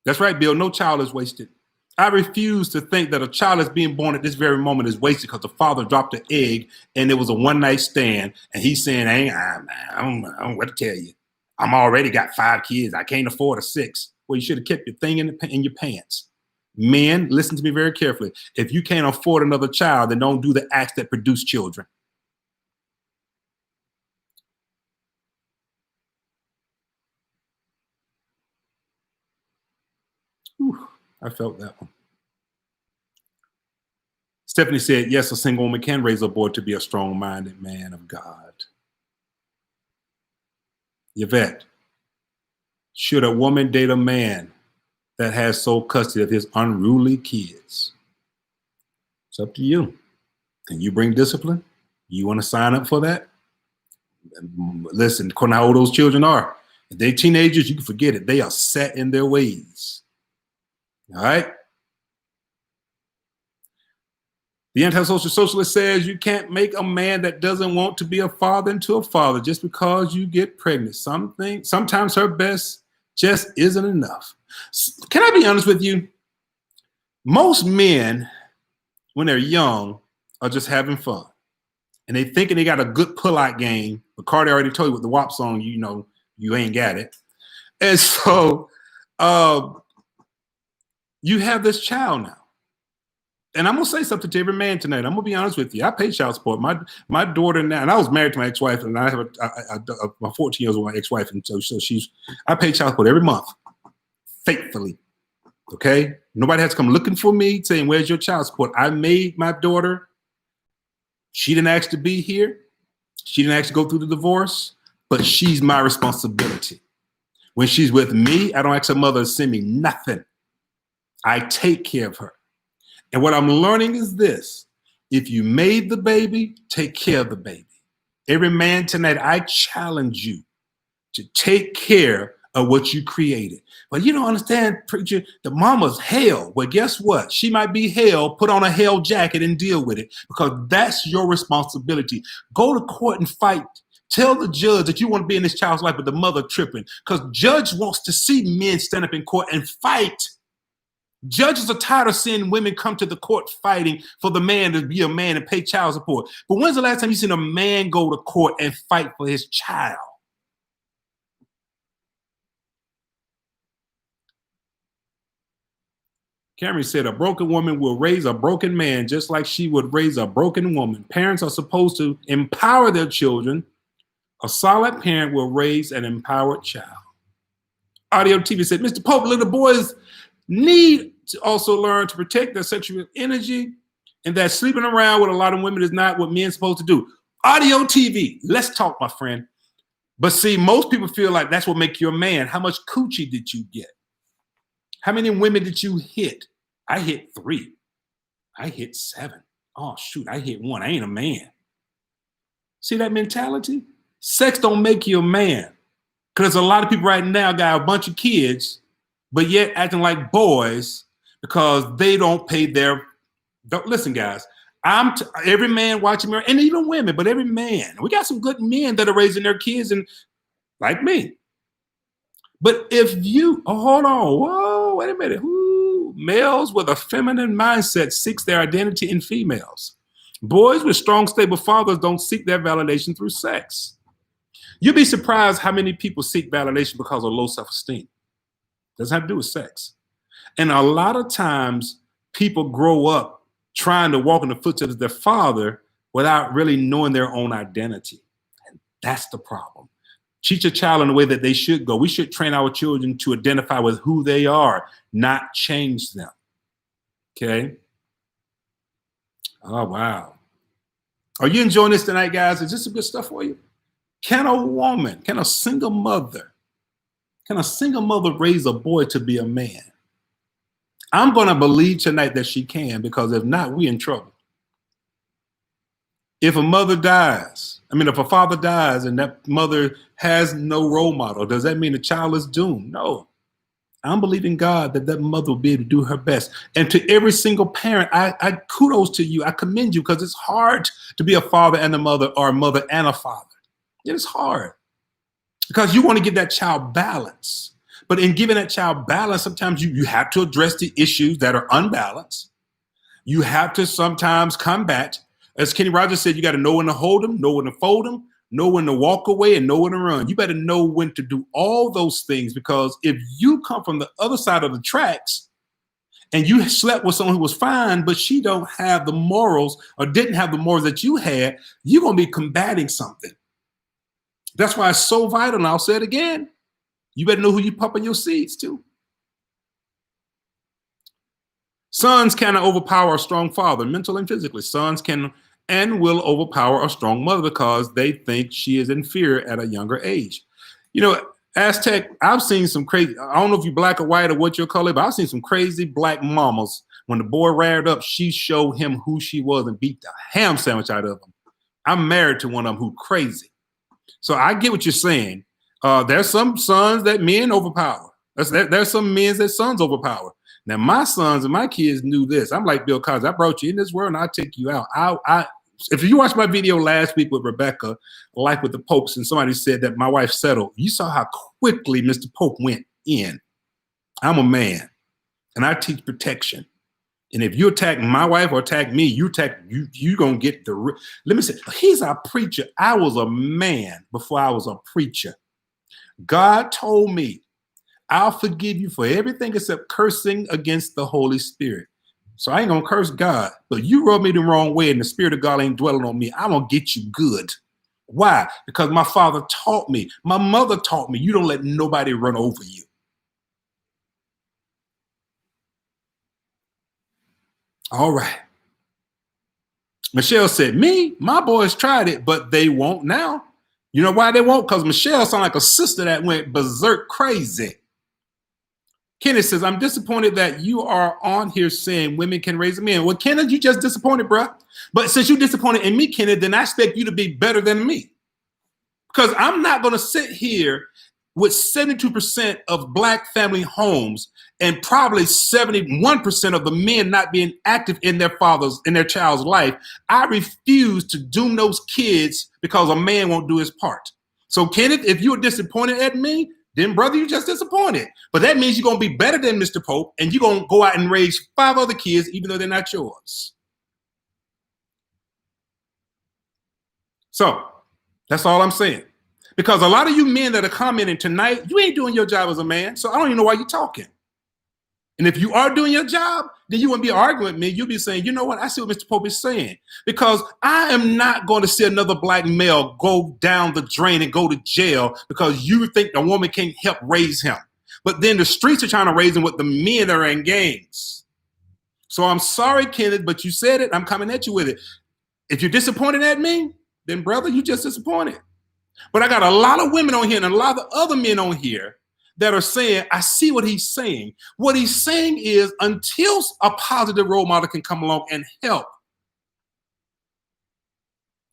That's right, Bill. No child is wasted. I refuse to think that a child that's being born at this very moment is wasted because the father dropped an egg and it was a one-night stand, and he's saying, I don't know what to tell you. I'm already got 5 kids. I can't afford a 6. Well, you should have kept your thing in your pants. Men, listen to me very carefully. If you can't afford another child, then don't do the acts that produce children. Whew, I felt that one. Stephanie said, yes, a single woman can raise a boy to be a strong-minded man of God. Yvette, should a woman date a man that has sole custody of his unruly kids? It's up to you. Can you bring discipline? You want to sign up for that? Listen, according to how old those children are, if they're teenagers, you can forget it. They are set in their ways. All right? The antisocial socialist says you can't make a man that doesn't want to be a father into a father just because you get pregnant. Sometimes her best just isn't enough. Can I be honest with you? Most men, when they're young, are just having fun. And they thinking they got a good pull-out game. But Cardi already told you with the WAP song, you ain't got it. And so you have this child now. And I'm gonna say something to every man tonight. I'm gonna be honest with you. I pay child support. My daughter now, and I was married to my ex-wife, and I have my 14 years old, my ex-wife, and so I pay child support every month, faithfully. Okay, nobody has to come looking for me saying, "Where's your child support?" I made my daughter. She didn't ask to be here. She didn't ask to go through the divorce, but she's my responsibility. When she's with me, I don't ask her mother to send me nothing. I take care of her. And what I'm learning is this: if you made the baby, take care of the baby. Every man tonight, I challenge you to take care of what you created. But you don't understand, preacher, the mama's hell. Well, guess what? She might be hell. Put on a hell jacket and deal with it, because that's your responsibility. Go to court and fight. Tell the judge that you want to be in this child's life, but the mother tripping, because judge wants to see men stand up in court and fight. Judges are tired of seeing women come to the court fighting for the man to be a man and pay child support. But when's the last time you seen a man go to court and fight for his child? Cameron said, a broken woman will raise a broken man just like she would raise a broken woman. Parents are supposed to empower their children. A solid parent will raise an empowered child. Audio TV said, Mr. Pope, little boys need to also learn to protect their sexual energy, and that sleeping around with a lot of women is not what men are supposed to do. Audio TV, let's talk, my friend. But see, most people feel like that's what makes you a man. How much coochie did you get? How many women did you hit? I hit 3. I hit 7. Oh, shoot, I hit 1. I ain't a man. See that mentality? Sex don't make you a man. Because a lot of people right now got a bunch of kids, but yet acting like boys because they don't pay their... Don't listen, guys. Every man watching me, and even women, but every man. We got some good men that are raising their kids, and like me. But if you, hold on, whoa, wait a minute. Ooh, males with a feminine mindset seeks their identity in females. Boys with strong, stable fathers don't seek their validation through sex. You'll be surprised how many people seek validation because of low self-esteem. Doesn't have to do with sex. And a lot of times people grow up trying to walk in the footsteps of their father without really knowing their own identity. And that's the problem. Teach a child in the way that they should go. We should train our children to identify with who they are, not change them. Okay? Oh, wow. Are you enjoying this tonight, guys? Is this some good stuff for you? Can a single mother raise a boy to be a man? I'm going to believe tonight that she can, because if not, we're in trouble. If a father dies and that mother has no role model, does that mean the child is doomed? No. I'm believing God that mother will be able to do her best. And to every single parent, I kudos to you. I commend you, because it's hard to be a father and a mother, or a mother and a father. It is hard because you want to give that child balance. But in giving that child balance, sometimes you have to address the issues that are unbalanced. You have to sometimes combat. As Kenny Rogers said, you got to know when to hold them, know when to fold them, know when to walk away, and know when to run. You better know when to do all those things, because if you come from the other side of the tracks and you slept with someone who was fine, but she don't have the morals, or didn't have the morals that you had, you're going to be combating something. That's why it's so vital, and I'll say it again. You better know who you're pumping your seeds to. Sons cannot overpower a strong father, mentally and physically. Sons can and will overpower a strong mother because they think she is inferior at a younger age. You know, Aztec, I've seen some crazy, I don't know if you're black or white or what your color, but I've seen some crazy black mamas. When the boy reared up, she showed him who she was and beat the ham sandwich out of him. I'm married to one of them who crazy. So I get what you're saying. There's some sons that men overpower. There's some men that sons overpower. Now, my sons and my kids knew this. I'm like Bill Cosby. I brought you in this world and I'll take you out. If you watched my video last week with Rebecca, Life with the Popes, and somebody said that my wife settled, you saw how quickly Mr. Pope went in. I'm a man, and I teach protection. And if you attack my wife or attack me, you're going to get the... Let me say, he's a preacher. I was a man before I was a preacher. God told me, I'll forgive you for everything except cursing against the Holy Spirit. So I ain't gonna curse God, but you rub me the wrong way and the spirit of God ain't dwelling on me. I'm gonna get you good. Why? Because my father taught me, my mother taught me, you don't let nobody run over you. All right. Michelle said, me, my boys tried it, but they won't now. You know why they won't? Because Michelle sounds like a sister that went berserk crazy. Kenneth says, I'm disappointed that you are on here saying women can raise a man. Well, Kenneth, you just disappointed, bro. But since you're disappointed in me, Kenneth, then I expect you to be better than me. Because I'm not going to sit here with 72% of Black family homes and probably 71% of the men not being active in their child's life. I refuse to doom those kids because a man won't do his part. So, Kenneth, if you're disappointed at me, then, brother, you're just disappointed. But that means you're going to be better than Mr. Pope, and you're going to go out and raise 5 other kids, even though they're not yours. So that's all I'm saying. Because a lot of you men that are commenting tonight, you ain't doing your job as a man. So I don't even know why you're talking. And if you are doing your job, then you wouldn't be arguing with me. You'll be saying, you know what? I see what Mr. Pope is saying. Because I am not going to see another Black male go down the drain and go to jail because you think a woman can't help raise him. But then the streets are trying to raise him with the men that are in gangs. So I'm sorry, Kenneth, but you said it. I'm coming at you with it. If you're disappointed at me, then, brother, you just disappointed. But I got a lot of women on here and a lot of other men on here that are saying, I see what he's saying. What he's saying is until a positive role model can come along and help.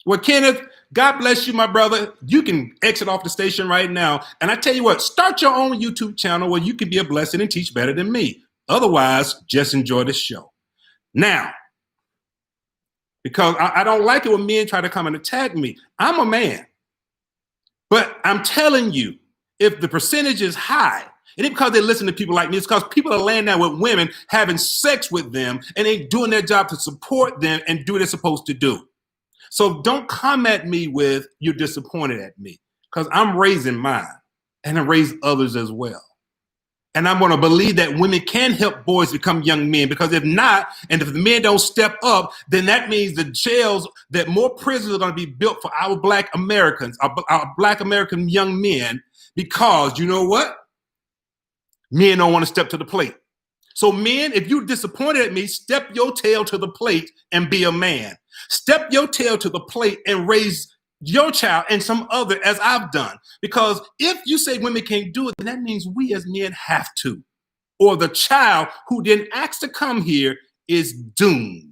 Well, Kenneth, God bless you, my brother. You can exit off the station right now. And I tell you what, start your own YouTube channel where you can be a blessing and teach better than me. Otherwise, just enjoy the show. Now, because I don't like it when men try to come and attack me. I'm a man. But I'm telling you, if the percentage is high, it ain't because they listen to people like me, it's because people are laying down with women, having sex with them, and ain't doing their job to support them and do what they're supposed to do. So don't come at me with, you're disappointed at me, because I'm raising mine, and I raise others as well. And I'm going to believe that women can help boys become young men, because if not, and if the men don't step up, then that means the jails, that more prisons are going to be built for our Black Americans, our Black American young men, because you know what? Men don't want to step to the plate. So men, if you're disappointed at me, step your tail to the plate and be a man. Step your tail to the plate and raise your child and some other, as I've done. Because if you say women can't do it, then that means we as men have to. Or the child who didn't ask to come here is doomed.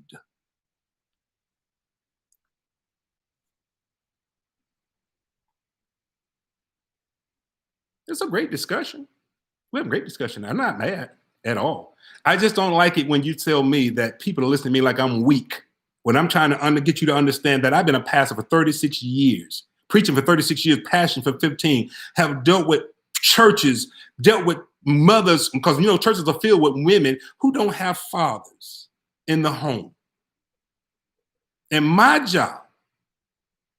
It's a great discussion. We have a great discussion. I'm not mad at all. I just don't like it when you tell me that people are listening to me like I'm weak. When I'm trying to get you to understand that I've been a pastor for 36 years, preaching for 36 years, passion for 15, have dealt with churches, dealt with mothers, because, you know, churches are filled with women who don't have fathers in the home. And my job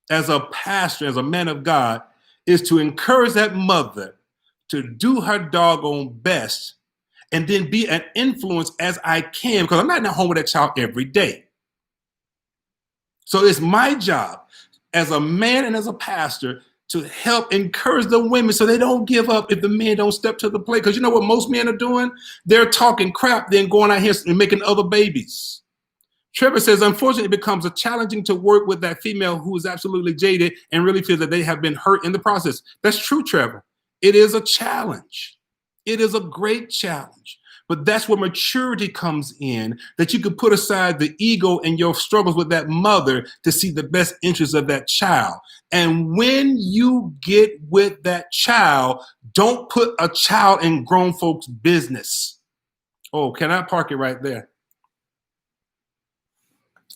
as a pastor, as a man of God, is to encourage that mother to do her doggone best and then be an influence as I can, because I'm not in the home with that child every day. So it's my job as a man and as a pastor to help encourage the women so they don't give up if the men don't step to the plate. Because you know what most men are doing? They're talking crap, then going out here and making other babies. Trevor says, unfortunately, it becomes challenging to work with that female who is absolutely jaded and really feels that they have been hurt in the process. That's true, Trevor. It is a challenge. It is a great challenge. But that's where maturity comes in, that you could put aside the ego and your struggles with that mother to see the best interests of that child. And when you get with that child, don't put a child in grown folks' business. Oh, can I park it right there?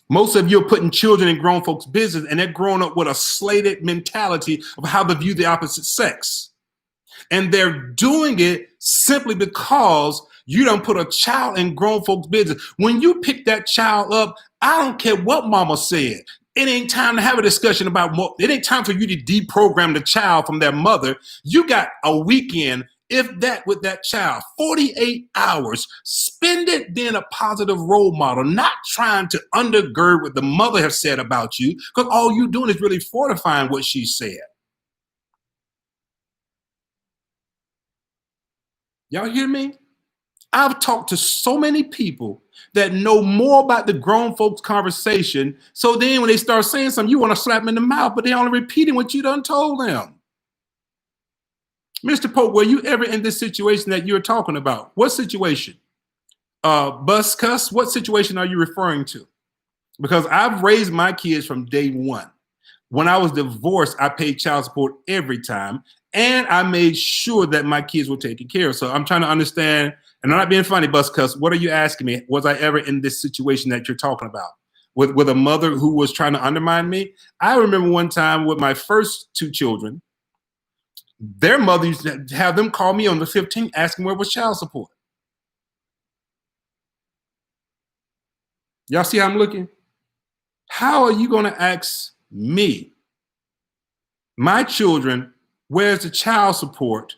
Most of you are putting children in grown folks' business, and they're growing up with a slated mentality of how to view the opposite sex. And they're doing it simply because you don't put a child in grown folks' business. When you pick that child up, I don't care what mama said. It ain't time to have a discussion about it ain't time for you to deprogram the child from their mother. You got a weekend if that, with that child. 48 hours. Spend it being a positive role model, not trying to undergird what the mother has said about you, because all you're doing is really fortifying what she said. Y'all hear me? I've talked to so many people that know more about the grown folks conversation. So then when they start saying something, you want to slap them in the mouth, but they're only repeating what you done told them. Mr. Pope, were you ever in this situation that you're talking about? What situation? Bus cuss? What situation are you referring to? Because I've raised my kids from day one. When I was divorced, I paid child support every time, and I made sure that my kids were taken care of. So I'm trying to understand, and I'm not being funny, Bus cuss. What are you asking me? Was I ever in this situation that you're talking about? With a mother who was trying to undermine me? I remember one time with my first two children, their mother used to have them call me on the 15th asking where was child support. Y'all see how I'm looking? How are you going to ask me, my children, where's the child support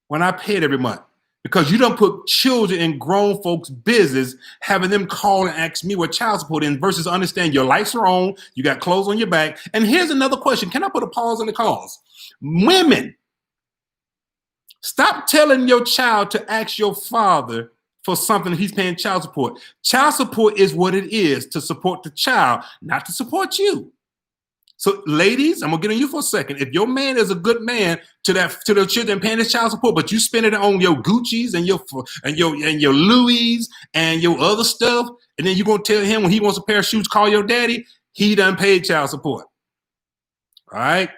when I pay it every month? Because you don't put children in grown folks' business, having them call and ask me what child support is versus understand your lights are on, you got clothes on your back. And here's another question. Can I put a pause on the calls? Women, stop telling your child to ask your father for something he's paying child support. Child support is what it is, to support the child, not to support you. So, ladies, I'm gonna get on you for a second. If your man is a good man to the children paying his child support, but you spend it on your Gucci's and your Louis and your other stuff, and then you're gonna tell him when he wants a pair of shoes, call your daddy, he done paid child support. All right.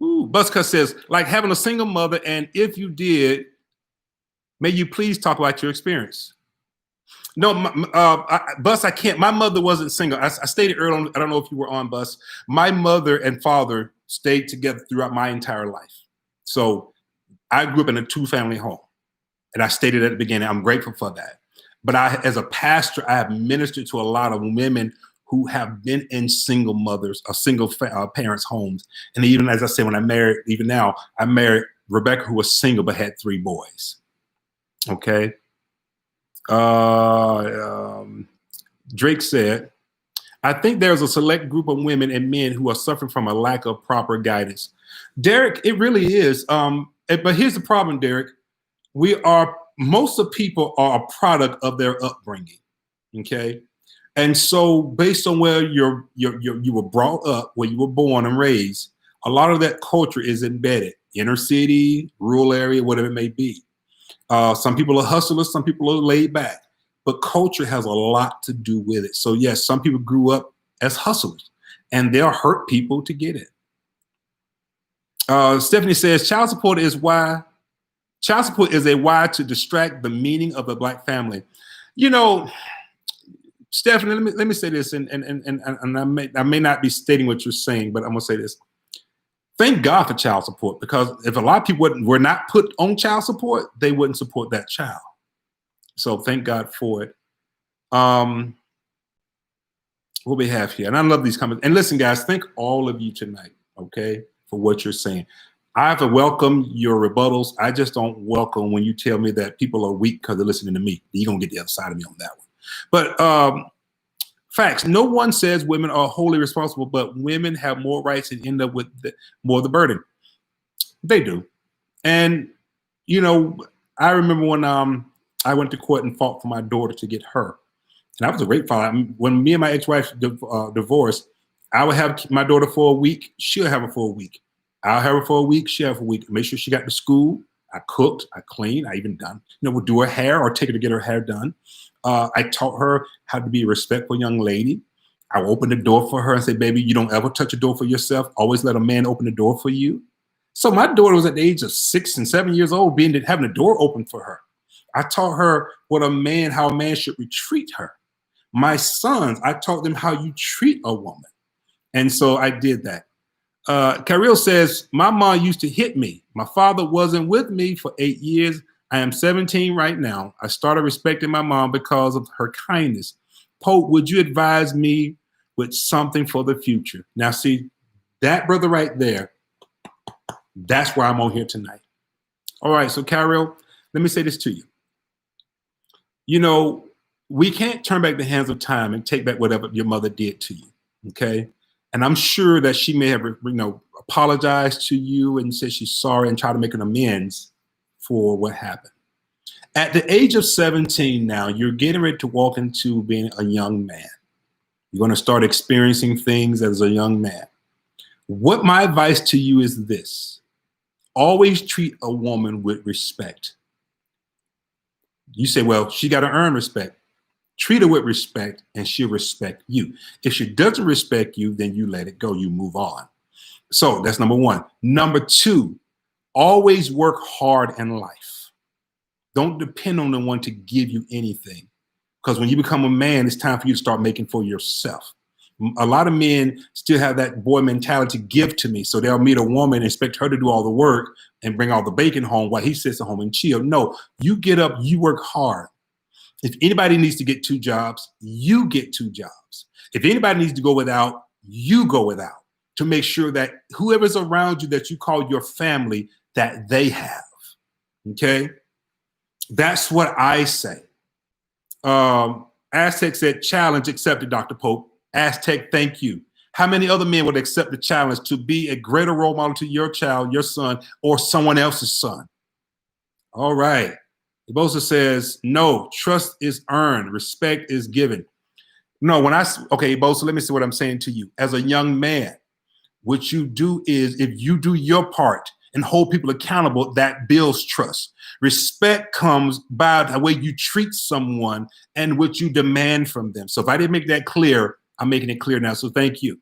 Ooh, Buzzcut says, like having a single mother, and if you did, may you please talk about your experience. No, Bus, I can't. My mother wasn't single. I stated earlier on, I don't know if you were on, Bus. My mother and father stayed together throughout my entire life. So I grew up in a two-family home. And I stated at the beginning, I'm grateful for that. But as a pastor, I have ministered to a lot of women who have been in single mothers or single parents' homes. And even, as I said, when I married, even now, I married Rebecca, who was single but had 3 boys. Okay. Drake said, I think there's a select group of women and men who are suffering from a lack of proper guidance. Derek, it really is. But here's the problem, Derek. Most of people are a product of their upbringing. Okay. And so based on where you were brought up, where you were born and raised, a lot of that culture is embedded. Inner city, rural area, whatever it may be. Some people are hustlers, some people are laid back, but culture has a lot to do with it. So yes, some people grew up as hustlers and they'll hurt people to get it. Stephanie says, child support is a why to distract the meaning of the Black family. You know, Stephanie, let me say this, and I may not be stating what you're saying, but I'm gonna say this. Thank God for child support, because if a lot of people were not put on child support, they wouldn't support that child. So thank God for it. What we have here, and I love these comments. And listen, guys, thank all of you tonight, okay, for what you're saying. I have to welcome your rebuttals. I just don't welcome when you tell me that people are weak because they're listening to me. You're gonna get the other side of me on that one. But facts. No one says women are wholly responsible, but women have more rights and end up with more of the burden. They do. And, you know, I remember when I went to court and fought for my daughter to get her. And I was a great father. When me and my ex-wife divorced, I would have my daughter for a week. She'll have her for a week. I'll have her for a week. She'll have her for a week. Make sure she got to school. I cooked. I cleaned. I even would do her hair or take her to get her hair done. I taught her how to be a respectful young lady. I would open the door for her and say, baby, you don't ever touch a door for yourself. Always let a man open the door for you. So my daughter was at the age of 6 and 7 years old, having the door open for her. I taught her how a man should treat her. My sons, I taught them how you treat a woman. And so I did that. Kirill says, my mom used to hit me. My father wasn't with me for 8 years. I am 17 right now. I started respecting my mom because of her kindness. Pope, would you advise me with something for the future? Now, see, that brother right there, that's why I'm on here tonight. All right, so Carol, let me say this to you. You know, we can't turn back the hands of time and take back whatever your mother did to you. Okay. And I'm sure that she may have, apologized to you and said she's sorry and tried to make an amends for what happened. At the age of 17 now, you're getting ready to walk into being a young man. You're going to start experiencing things as a young man. What my advice to you is this: always treat a woman with respect. You say, well, she got to earn respect. Treat her with respect and she'll respect you. If she doesn't respect you, then you let it go. You move on. So that's number one. Number two, always work hard in life. Don't depend on the one to give you anything. Because when you become a man, it's time for you to start making for yourself. A lot of men still have that boy mentality, give to me. So they'll meet a woman and expect her to do all the work and bring all the bacon home while he sits at home and chill. No, you get up, you work hard. If anybody needs to get 2 jobs, you get 2 jobs. If anybody needs to go without, you go without, to make sure that whoever's around you that you call your family, that they have. Okay? That's what I say. Aztec said, challenge accepted, Dr. Pope. Aztec, thank you. How many other men would accept the challenge to be a greater role model to your child, your son, or someone else's son? All right. Ibosa says, no, trust is earned. Respect is given. No, okay, Ibosa, let me see what I'm saying to you. As a young man, what you do is, if you do your part and hold people accountable, that builds trust. Respect comes by the way you treat someone and what you demand from them. So if I didn't make that clear, I'm making it clear now. So thank you.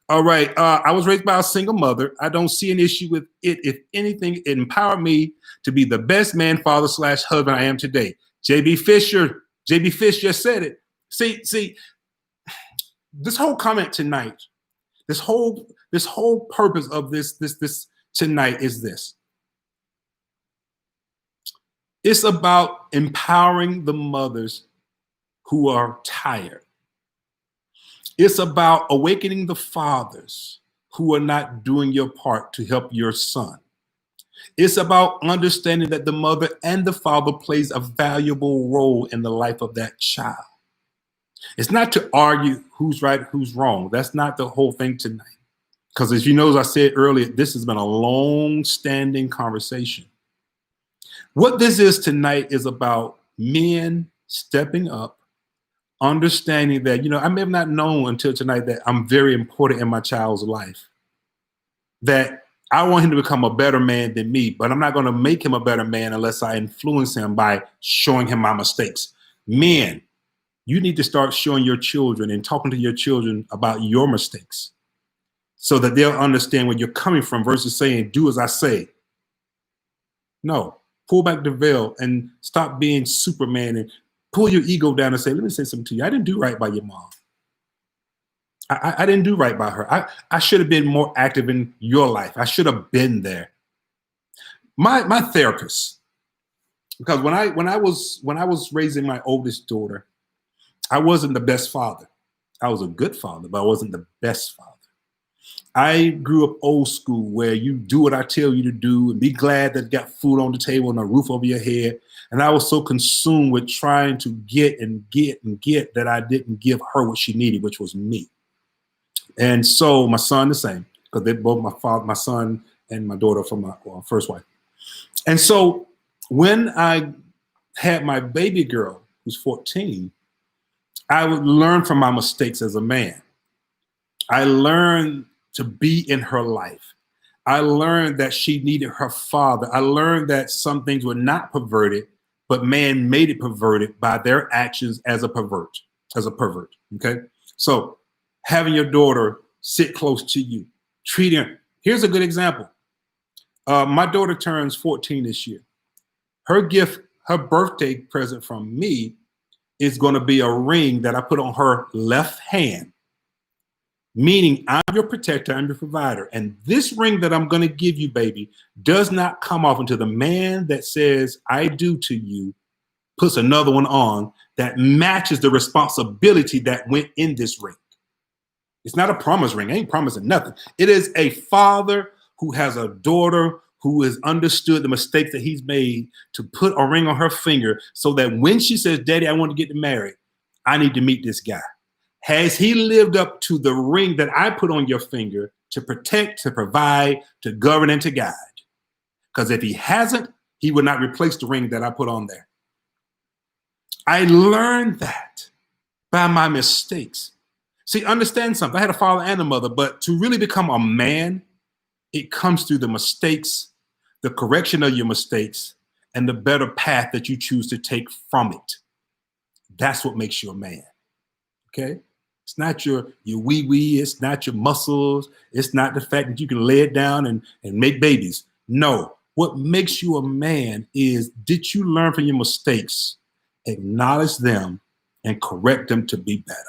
All right. I was raised by a single mother. I don't see an issue with it. If anything, it empowered me to be the best man, father / husband I am today. JB Fisher just said it. See, this whole comment tonight, this whole purpose of this tonight is this. It's about empowering the mothers who are tired. It's about awakening the fathers who are not doing your part to help your son. It's about understanding that the mother and the father plays a valuable role in the life of that child. It's not to argue who's right, who's wrong. That's not the whole thing tonight. Because as you know, as I said earlier, this has been a long-standing conversation. What this is tonight is about men stepping up, understanding that, I may have not known until tonight that I'm very important in my child's life. That I want him to become a better man than me, but I'm not going to make him a better man unless I influence him by showing him my mistakes. Men, you need to start showing your children and talking to your children about your mistakes so that they'll understand where you're coming from versus saying, do as I say. No, pull back the veil and stop being Superman and pull your ego down and say, let me say something to you. I didn't do right by your mom. I didn't do right by her. I should have been more active in your life. I should have been there. My therapist, because when I was raising my oldest daughter, I wasn't the best father. I was a good father, but I wasn't the best father. I grew up old school where you do what I tell you to do and be glad that you got food on the table and a roof over your head. And I was so consumed with trying to get that I didn't give her what she needed, which was me. And so my son the same, because they both my son and my daughter from my first wife. And so when I had my baby girl, who's 14, I would learn from my mistakes as a man. I learned to be in her life. I learned that she needed her father. I learned that some things were not perverted, but man made it perverted by their actions as a pervert. Okay. So having your daughter sit close to you, treating her. Here's a good example. My daughter turns 14 this year. Her gift, her birthday present from me is going to be a ring that I put on her left hand, meaning I'm your protector, I'm your provider. And this ring that I'm going to give you, baby, does not come off until the man that says I do to you puts another one on that matches the responsibility that went in this ring. It's not a promise ring. I ain't promising nothing. It is a father who has a daughter who has understood the mistakes that he's made to put a ring on her finger so that when she says, Daddy, I want to get married, I need to meet this guy. Has he lived up to the ring that I put on your finger to protect, to provide, to govern, and to guide? Because if he hasn't, he would not replace the ring that I put on there. I learned that by my mistakes. See, understand something. I had a father and a mother, but to really become a man, it comes through the mistakes, the correction of your mistakes, and the better path that you choose to take from it. That's what makes you a man. Okay? It's not your wee-wee. It's not your muscles. It's not the fact that you can lay it down and make babies. No. What makes you a man is, did you learn from your mistakes, acknowledge them, and correct them to be better?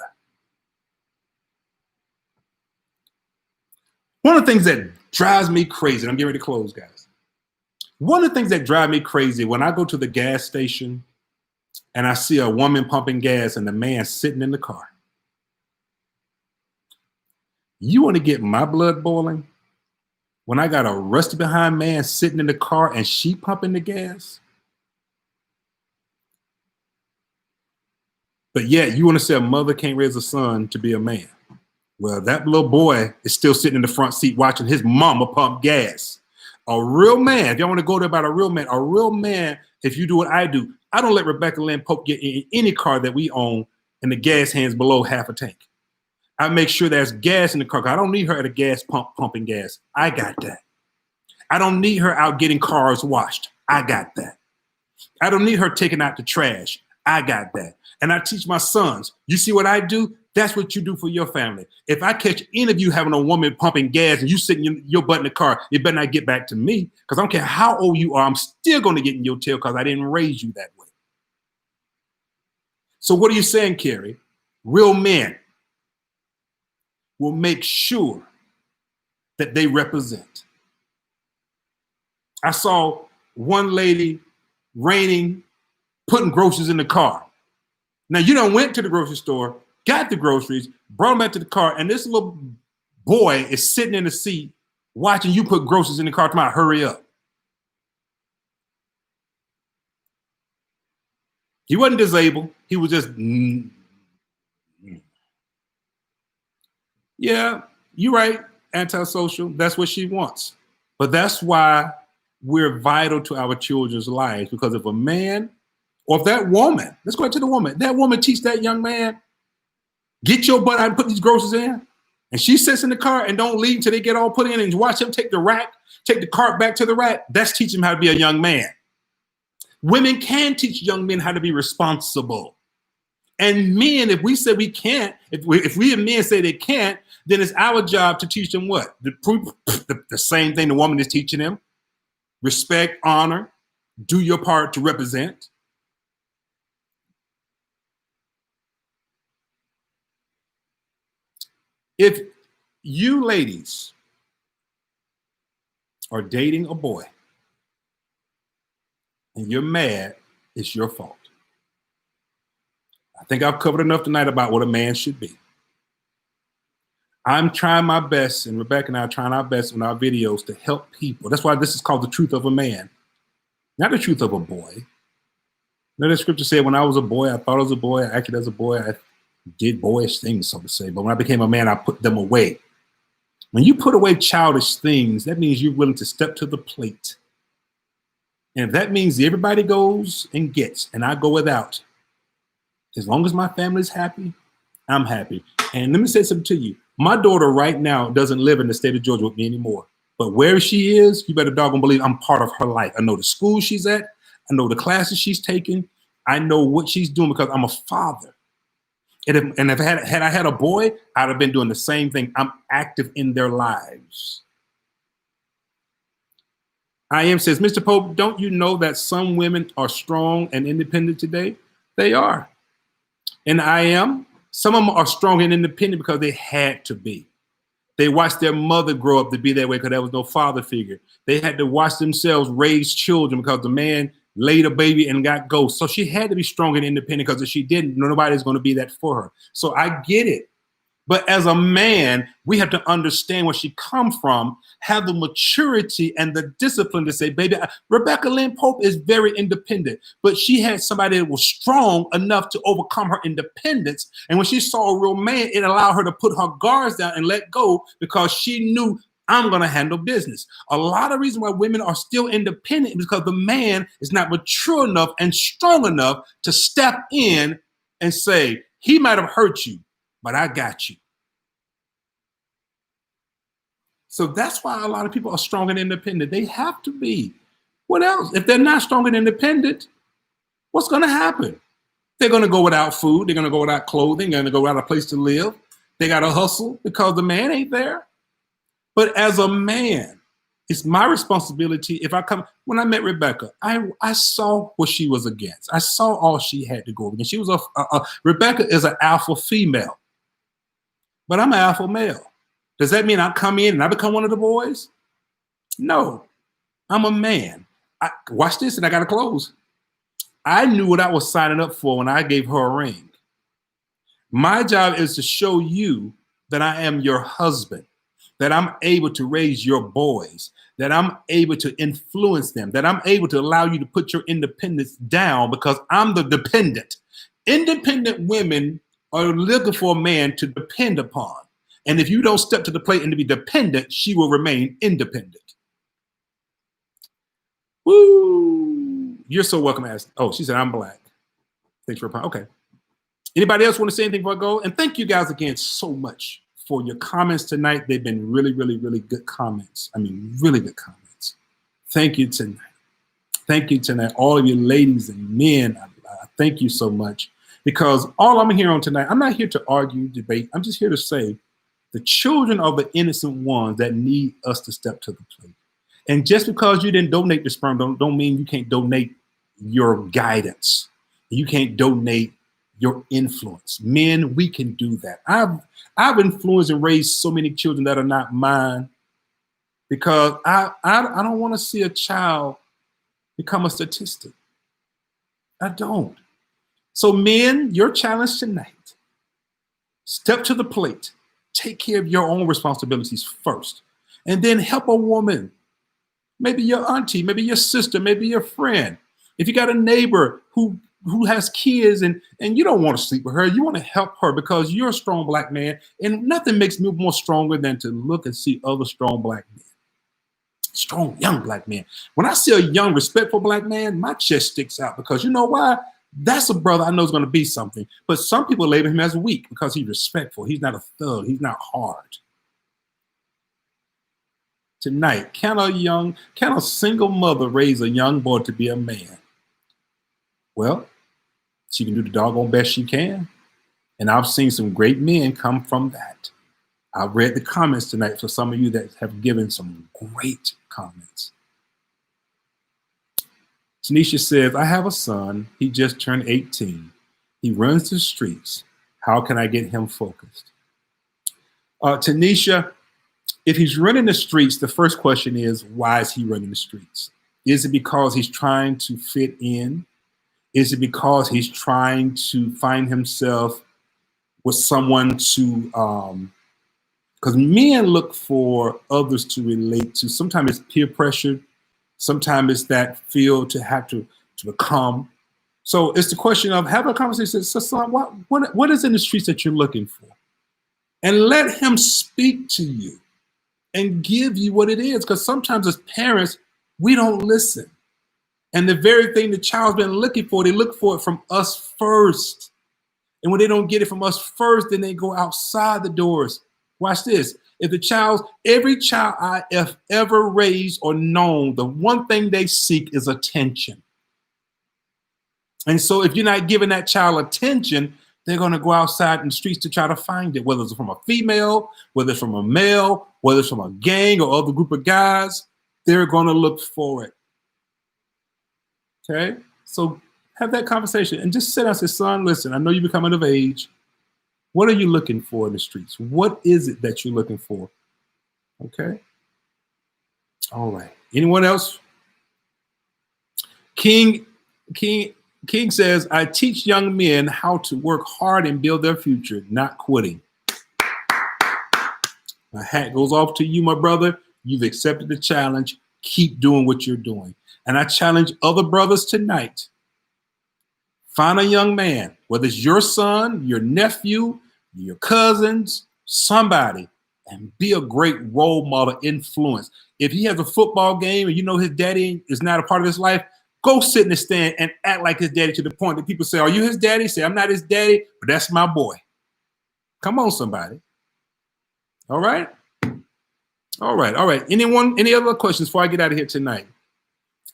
One of the things that drives me crazy, and I'm getting ready to close, guys. One of the things that drive me crazy when I go to the gas station and I see a woman pumping gas and the man sitting in the car. You want to get my blood boiling? When I got a rusty behind man sitting in the car and she pumping the gas? But yet you want to say a mother can't raise a son to be a man. Well, that little boy is still sitting in the front seat watching his mama pump gas. A real man, if y'all want to go there about a real man, if you do what I do, I don't let Rebecca Lynn Pope get in any car that we own and the gas hands below half a tank. I make sure there's gas in the car. I don't need her at a gas pump pumping gas. I got that. I don't need her out getting cars washed. I got that. I don't need her taking out the trash. I got that. And I teach my sons, you see what I do? That's what you do for your family. If I catch any of you having a woman pumping gas and you sitting your butt in the car, you better not get back to me, because I don't care how old you are, I'm still going to get in your tail because I didn't raise you that way. So what are you saying, Carrie? Real men will make sure that they represent. I saw one lady raining, putting groceries in the car. Now, you done went to the grocery store, got the groceries, brought them back to the car, and this little boy is sitting in the seat watching you put groceries in the car. Come on, hurry up. He wasn't disabled. He was just, yeah, you're right, antisocial. That's what she wants. But that's why we're vital to our children's lives, because if a man, or if that woman, let's go back to the woman, that woman teach that young man, get your butt out and put these groceries in, and she sits in the car and don't leave until they get all put in, and watch him take the cart back to the rack, that's teaching him how to be a young man. Women can teach young men how to be responsible. And men, if we say we can't, if we men say they can't, then it's our job to teach them what? The same thing the woman is teaching them. Respect, honor, do your part to represent. If you ladies are dating a boy and you're mad, it's your fault. I think I've covered enough tonight about what a man should be. I'm trying my best, and Rebecca and I are trying our best in our videos to help people. That's why this is called the truth of a man, not the truth of a boy. You know, the scripture said, when I was a boy, I thought I was a boy. I acted as a boy. I did boyish things, so to say. But when I became a man, I put them away. When you put away childish things, that means you're willing to step to the plate. And if that means everybody goes and gets, and I go without, as long as my family's happy, I'm happy. And let me say something to you. My daughter right now doesn't live in the state of Georgia with me anymore. But where she is, you better doggone believe I'm part of her life. I know the school she's at. I know the classes she's taking. I know what she's doing because I'm a father. And if had I had a boy, I'd have been doing the same thing. I'm active in their lives. I am says, Mr. Pope, don't you know that some women are strong and independent today? They are. And I am. Some of them are strong and independent because they had to be. They watched their mother grow up to be that way because there was no father figure. They had to watch themselves raise children because the man laid a baby and got ghosts. So she had to be strong and independent, because if she didn't, nobody's going to be that for her. So I get it. But as a man, we have to understand where she come from, have the maturity and the discipline to say, baby, Rebecca Lynn Pope is very independent, but she had somebody that was strong enough to overcome her independence. And when she saw a real man, it allowed her to put her guards down and let go because she knew, I'm going to handle business. A lot of reasons why women are still independent is because the man is not mature enough and strong enough to step in and say, he might have hurt you, but I got you. So that's why a lot of people are strong and independent. They have to be. What else? If they're not strong and independent, what's going to happen? They're going to go without food. They're going to go without clothing. They're going to go without a place to live. They got to hustle because the man ain't there. But as a man, it's my responsibility. If I come, when I met Rebecca, I saw what she was against. I saw all she had to go against. She was Rebecca is an alpha female, but I'm an alpha male. Does that mean I come in and I become one of the boys? No, I'm a man. Watch this, and I got to close. I knew what I was signing up for when I gave her a ring. My job is to show you that I am your husband, that I'm able to raise your boys, that I'm able to influence them, that I'm able to allow you to put your independence down because I'm the dependent. Independent women are looking for a man to depend upon. And if you don't step to the plate and to be dependent, she will remain independent. Woo! You're so welcome to ask. Oh, she said, I'm black. Thanks for okay. Anybody else want to say anything before I go? And thank you guys again so much for your comments tonight. They've been really, really, really good comments. I mean, really good comments. Thank you tonight. Thank you tonight, all of you ladies and men. I thank you so much because all I'm here on tonight, I'm not here to argue, debate. I'm just here to say the children are the innocent ones that need us to step to the plate. And just because you didn't donate the sperm, don't mean you can't donate your guidance. You can't donate your influence. Men, we can do that. I've influenced and raised so many children that are not mine because I don't want to see a child become a statistic. I don't. So men, your challenge tonight, step to the plate. Take care of your own responsibilities first. And then help a woman. Maybe your auntie, maybe your sister, maybe your friend. If you got a neighbor who has kids and you don't want to sleep with her, you want to help her because you're a strong black man. And nothing makes me more stronger than to look and see other strong black men. Strong, young black men. When I see a young, respectful black man, my chest sticks out because you know why? That's a brother I know is going to be something. But some people label him as weak because he's respectful. He's not a thug. He's not hard. Tonight, can a single mother raise a young boy to be a man? Well, she can do the doggone best she can. And I've seen some great men come from that. I've read the comments tonight for some of you that have given some great comments. Tanisha says, I have a son. He just turned 18. He runs the streets. How can I get him focused? Tanisha, if he's running the streets, the first question is, why is he running the streets? Is it because he's trying to fit in? Is it because he's trying to find himself with someone to, because men look for others to relate to. Sometimes it's peer pressure. Sometimes it's that feel to have to become. So it's the question of having a conversation. So son, what is in the streets that you're looking for? And let him speak to you and give you what it is. Because sometimes as parents, we don't listen. And the very thing the child's been looking for, they look for it from us first. And when they don't get it from us first, then they go outside the doors. Watch this. If every child I have ever raised or known, the one thing they seek is attention. And so if you're not giving that child attention, they're going to go outside in the streets to try to find it, whether it's from a female, whether it's from a male, whether it's from a gang or other group of guys, they're going to look for it. Okay? So have that conversation and just sit down and say, son, listen, I know you're becoming of age. What are you looking for in the streets? What is it that you're looking for? Okay. All right. Anyone else? King says, I teach young men how to work hard and build their future, not quitting. My hat goes off to you, my brother. You've accepted the challenge. Keep doing what you're doing. And I challenge other brothers tonight. Find a young man, whether it's your son, your nephew, your cousins, somebody, and be a great role model influence. If he has a football game and you know his daddy is not a part of his life, go sit in the stand and act like his daddy to the point that people say, are you his daddy? Say, I'm not his daddy, but that's my boy. Come on, somebody. All right? All right, all right. Any other questions before I get out of here tonight?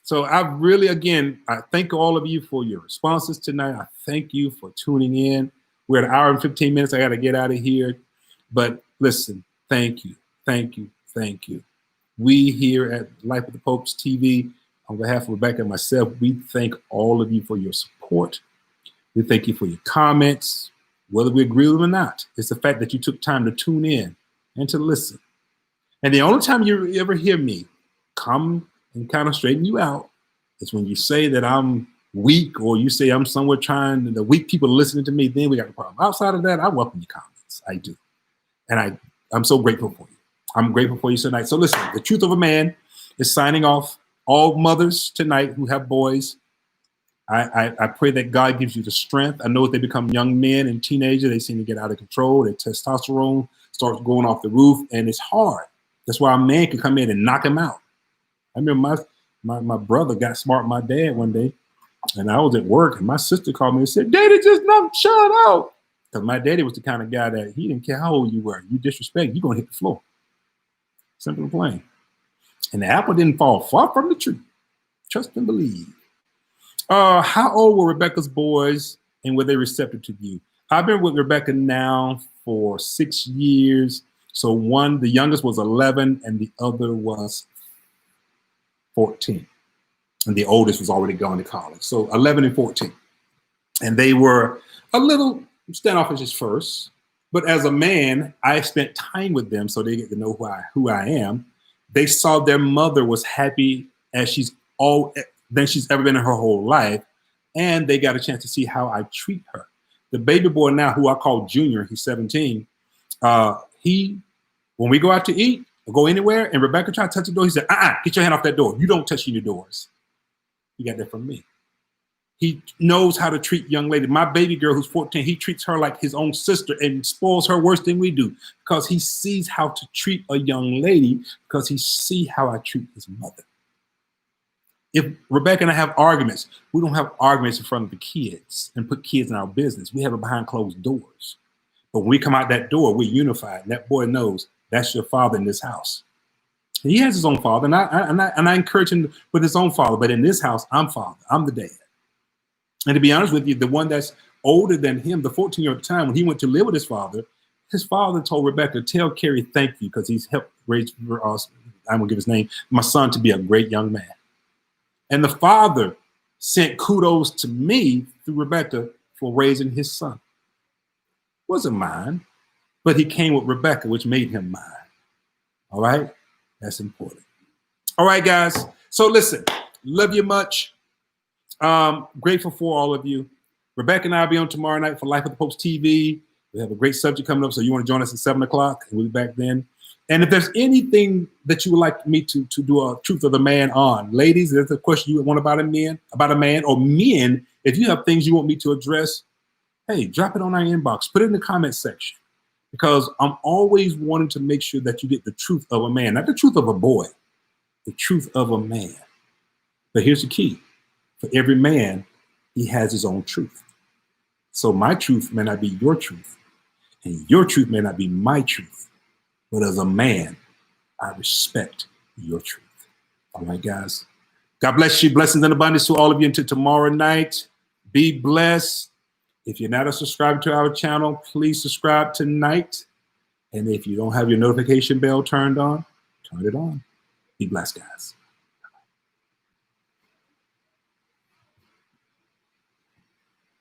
So I really, again, I thank all of you for your responses tonight. I thank you for tuning in. We're at an hour and 15 minutes. I got to get out of here. But listen, thank you, thank you, thank you. We here at Life with the Popes TV, on behalf of Rebecca and myself, we thank all of you for your support. We thank you for your comments, whether we agree with them or not. It's the fact that you took time to tune in and to listen. And the only time you ever hear me come and kind of straighten you out is when you say that I'm weak, or you say I'm somewhere trying, the weak people are listening to me, then we got a problem. Outside of that, I welcome your comments. I do. And I'm so grateful for you. I'm grateful for you tonight. So listen, the truth of a man is signing off. All mothers tonight who have boys, I pray that God gives you the strength. I know if they become young men and teenagers, they seem to get out of control. Their testosterone starts going off the roof, and it's hard. That's why a man can come in and knock him out. I remember my brother got smart with my dad one day, and I was at work, and my sister called me and said, Daddy just knocked Sean out. Because my daddy was the kind of guy that he didn't care how old you were. You disrespect, you're going to hit the floor. Simple and plain. And the apple didn't fall far from the tree. Trust and believe. How old were Rebecca's boys, and were they receptive to you? I've been with Rebecca now for 6 years. So the youngest was 11, and the other was 14. And the oldest was already going to college. So 11 and 14. And they were a little standoffish at first. But as a man, I spent time with them so they get to know who I am. They saw their mother was happy as than she's ever been in her whole life. And they got a chance to see how I treat her. The baby boy now, who I call Junior, he's 17, when we go out to eat or go anywhere and Rebecca tried to touch the door, he said, get your hand off that door. You don't touch any doors. He got that from me. He knows how to treat young ladies. My baby girl, who's 14, he treats her like his own sister and spoils her worse than we do, because he sees how to treat a young lady, because he sees how I treat his mother. If Rebecca and I have arguments, we don't have arguments in front of the kids and put kids in our business. We have it behind closed doors. But when we come out that door, we're unified. And that boy knows that's your father in this house. And he has his own father, and I encourage him with his own father. But in this house, I'm father. I'm the dad. And to be honest with you, the one that's older than him, the 14-year-old time, when he went to live with his father told Rebecca, tell Kerry thank you, because he's helped raise us. I won't give his name, my son, to be a great young man. And the father sent kudos to me through Rebecca for raising his son. Wasn't mine, but he came with Rebecca, which made him mine. All right? That's important. All right, guys. So listen, love you much. Grateful for all of you. Rebecca and I will be on tomorrow night for Life with the Popes TV. We have a great subject coming up, so you want to join us at 7 o'clock, and we'll be back then. And if there's anything that you would like me to do a Truth of the Man on, ladies, there's a question you want about a man, or men, if you have things you want me to address, hey, drop it on our inbox. Put it in the comment section, because I'm always wanting to make sure that you get the truth of a man, not the truth of a boy, the truth of a man. But here's the key. For every man, he has his own truth. So my truth may not be your truth, and your truth may not be my truth. But as a man, I respect your truth. All right, guys. God bless you. Blessings and abundance to all of you until tomorrow night. Be blessed. If you're not a subscriber to our channel, please subscribe tonight. And if you don't have your notification bell turned on, turn it on. Be blessed, guys.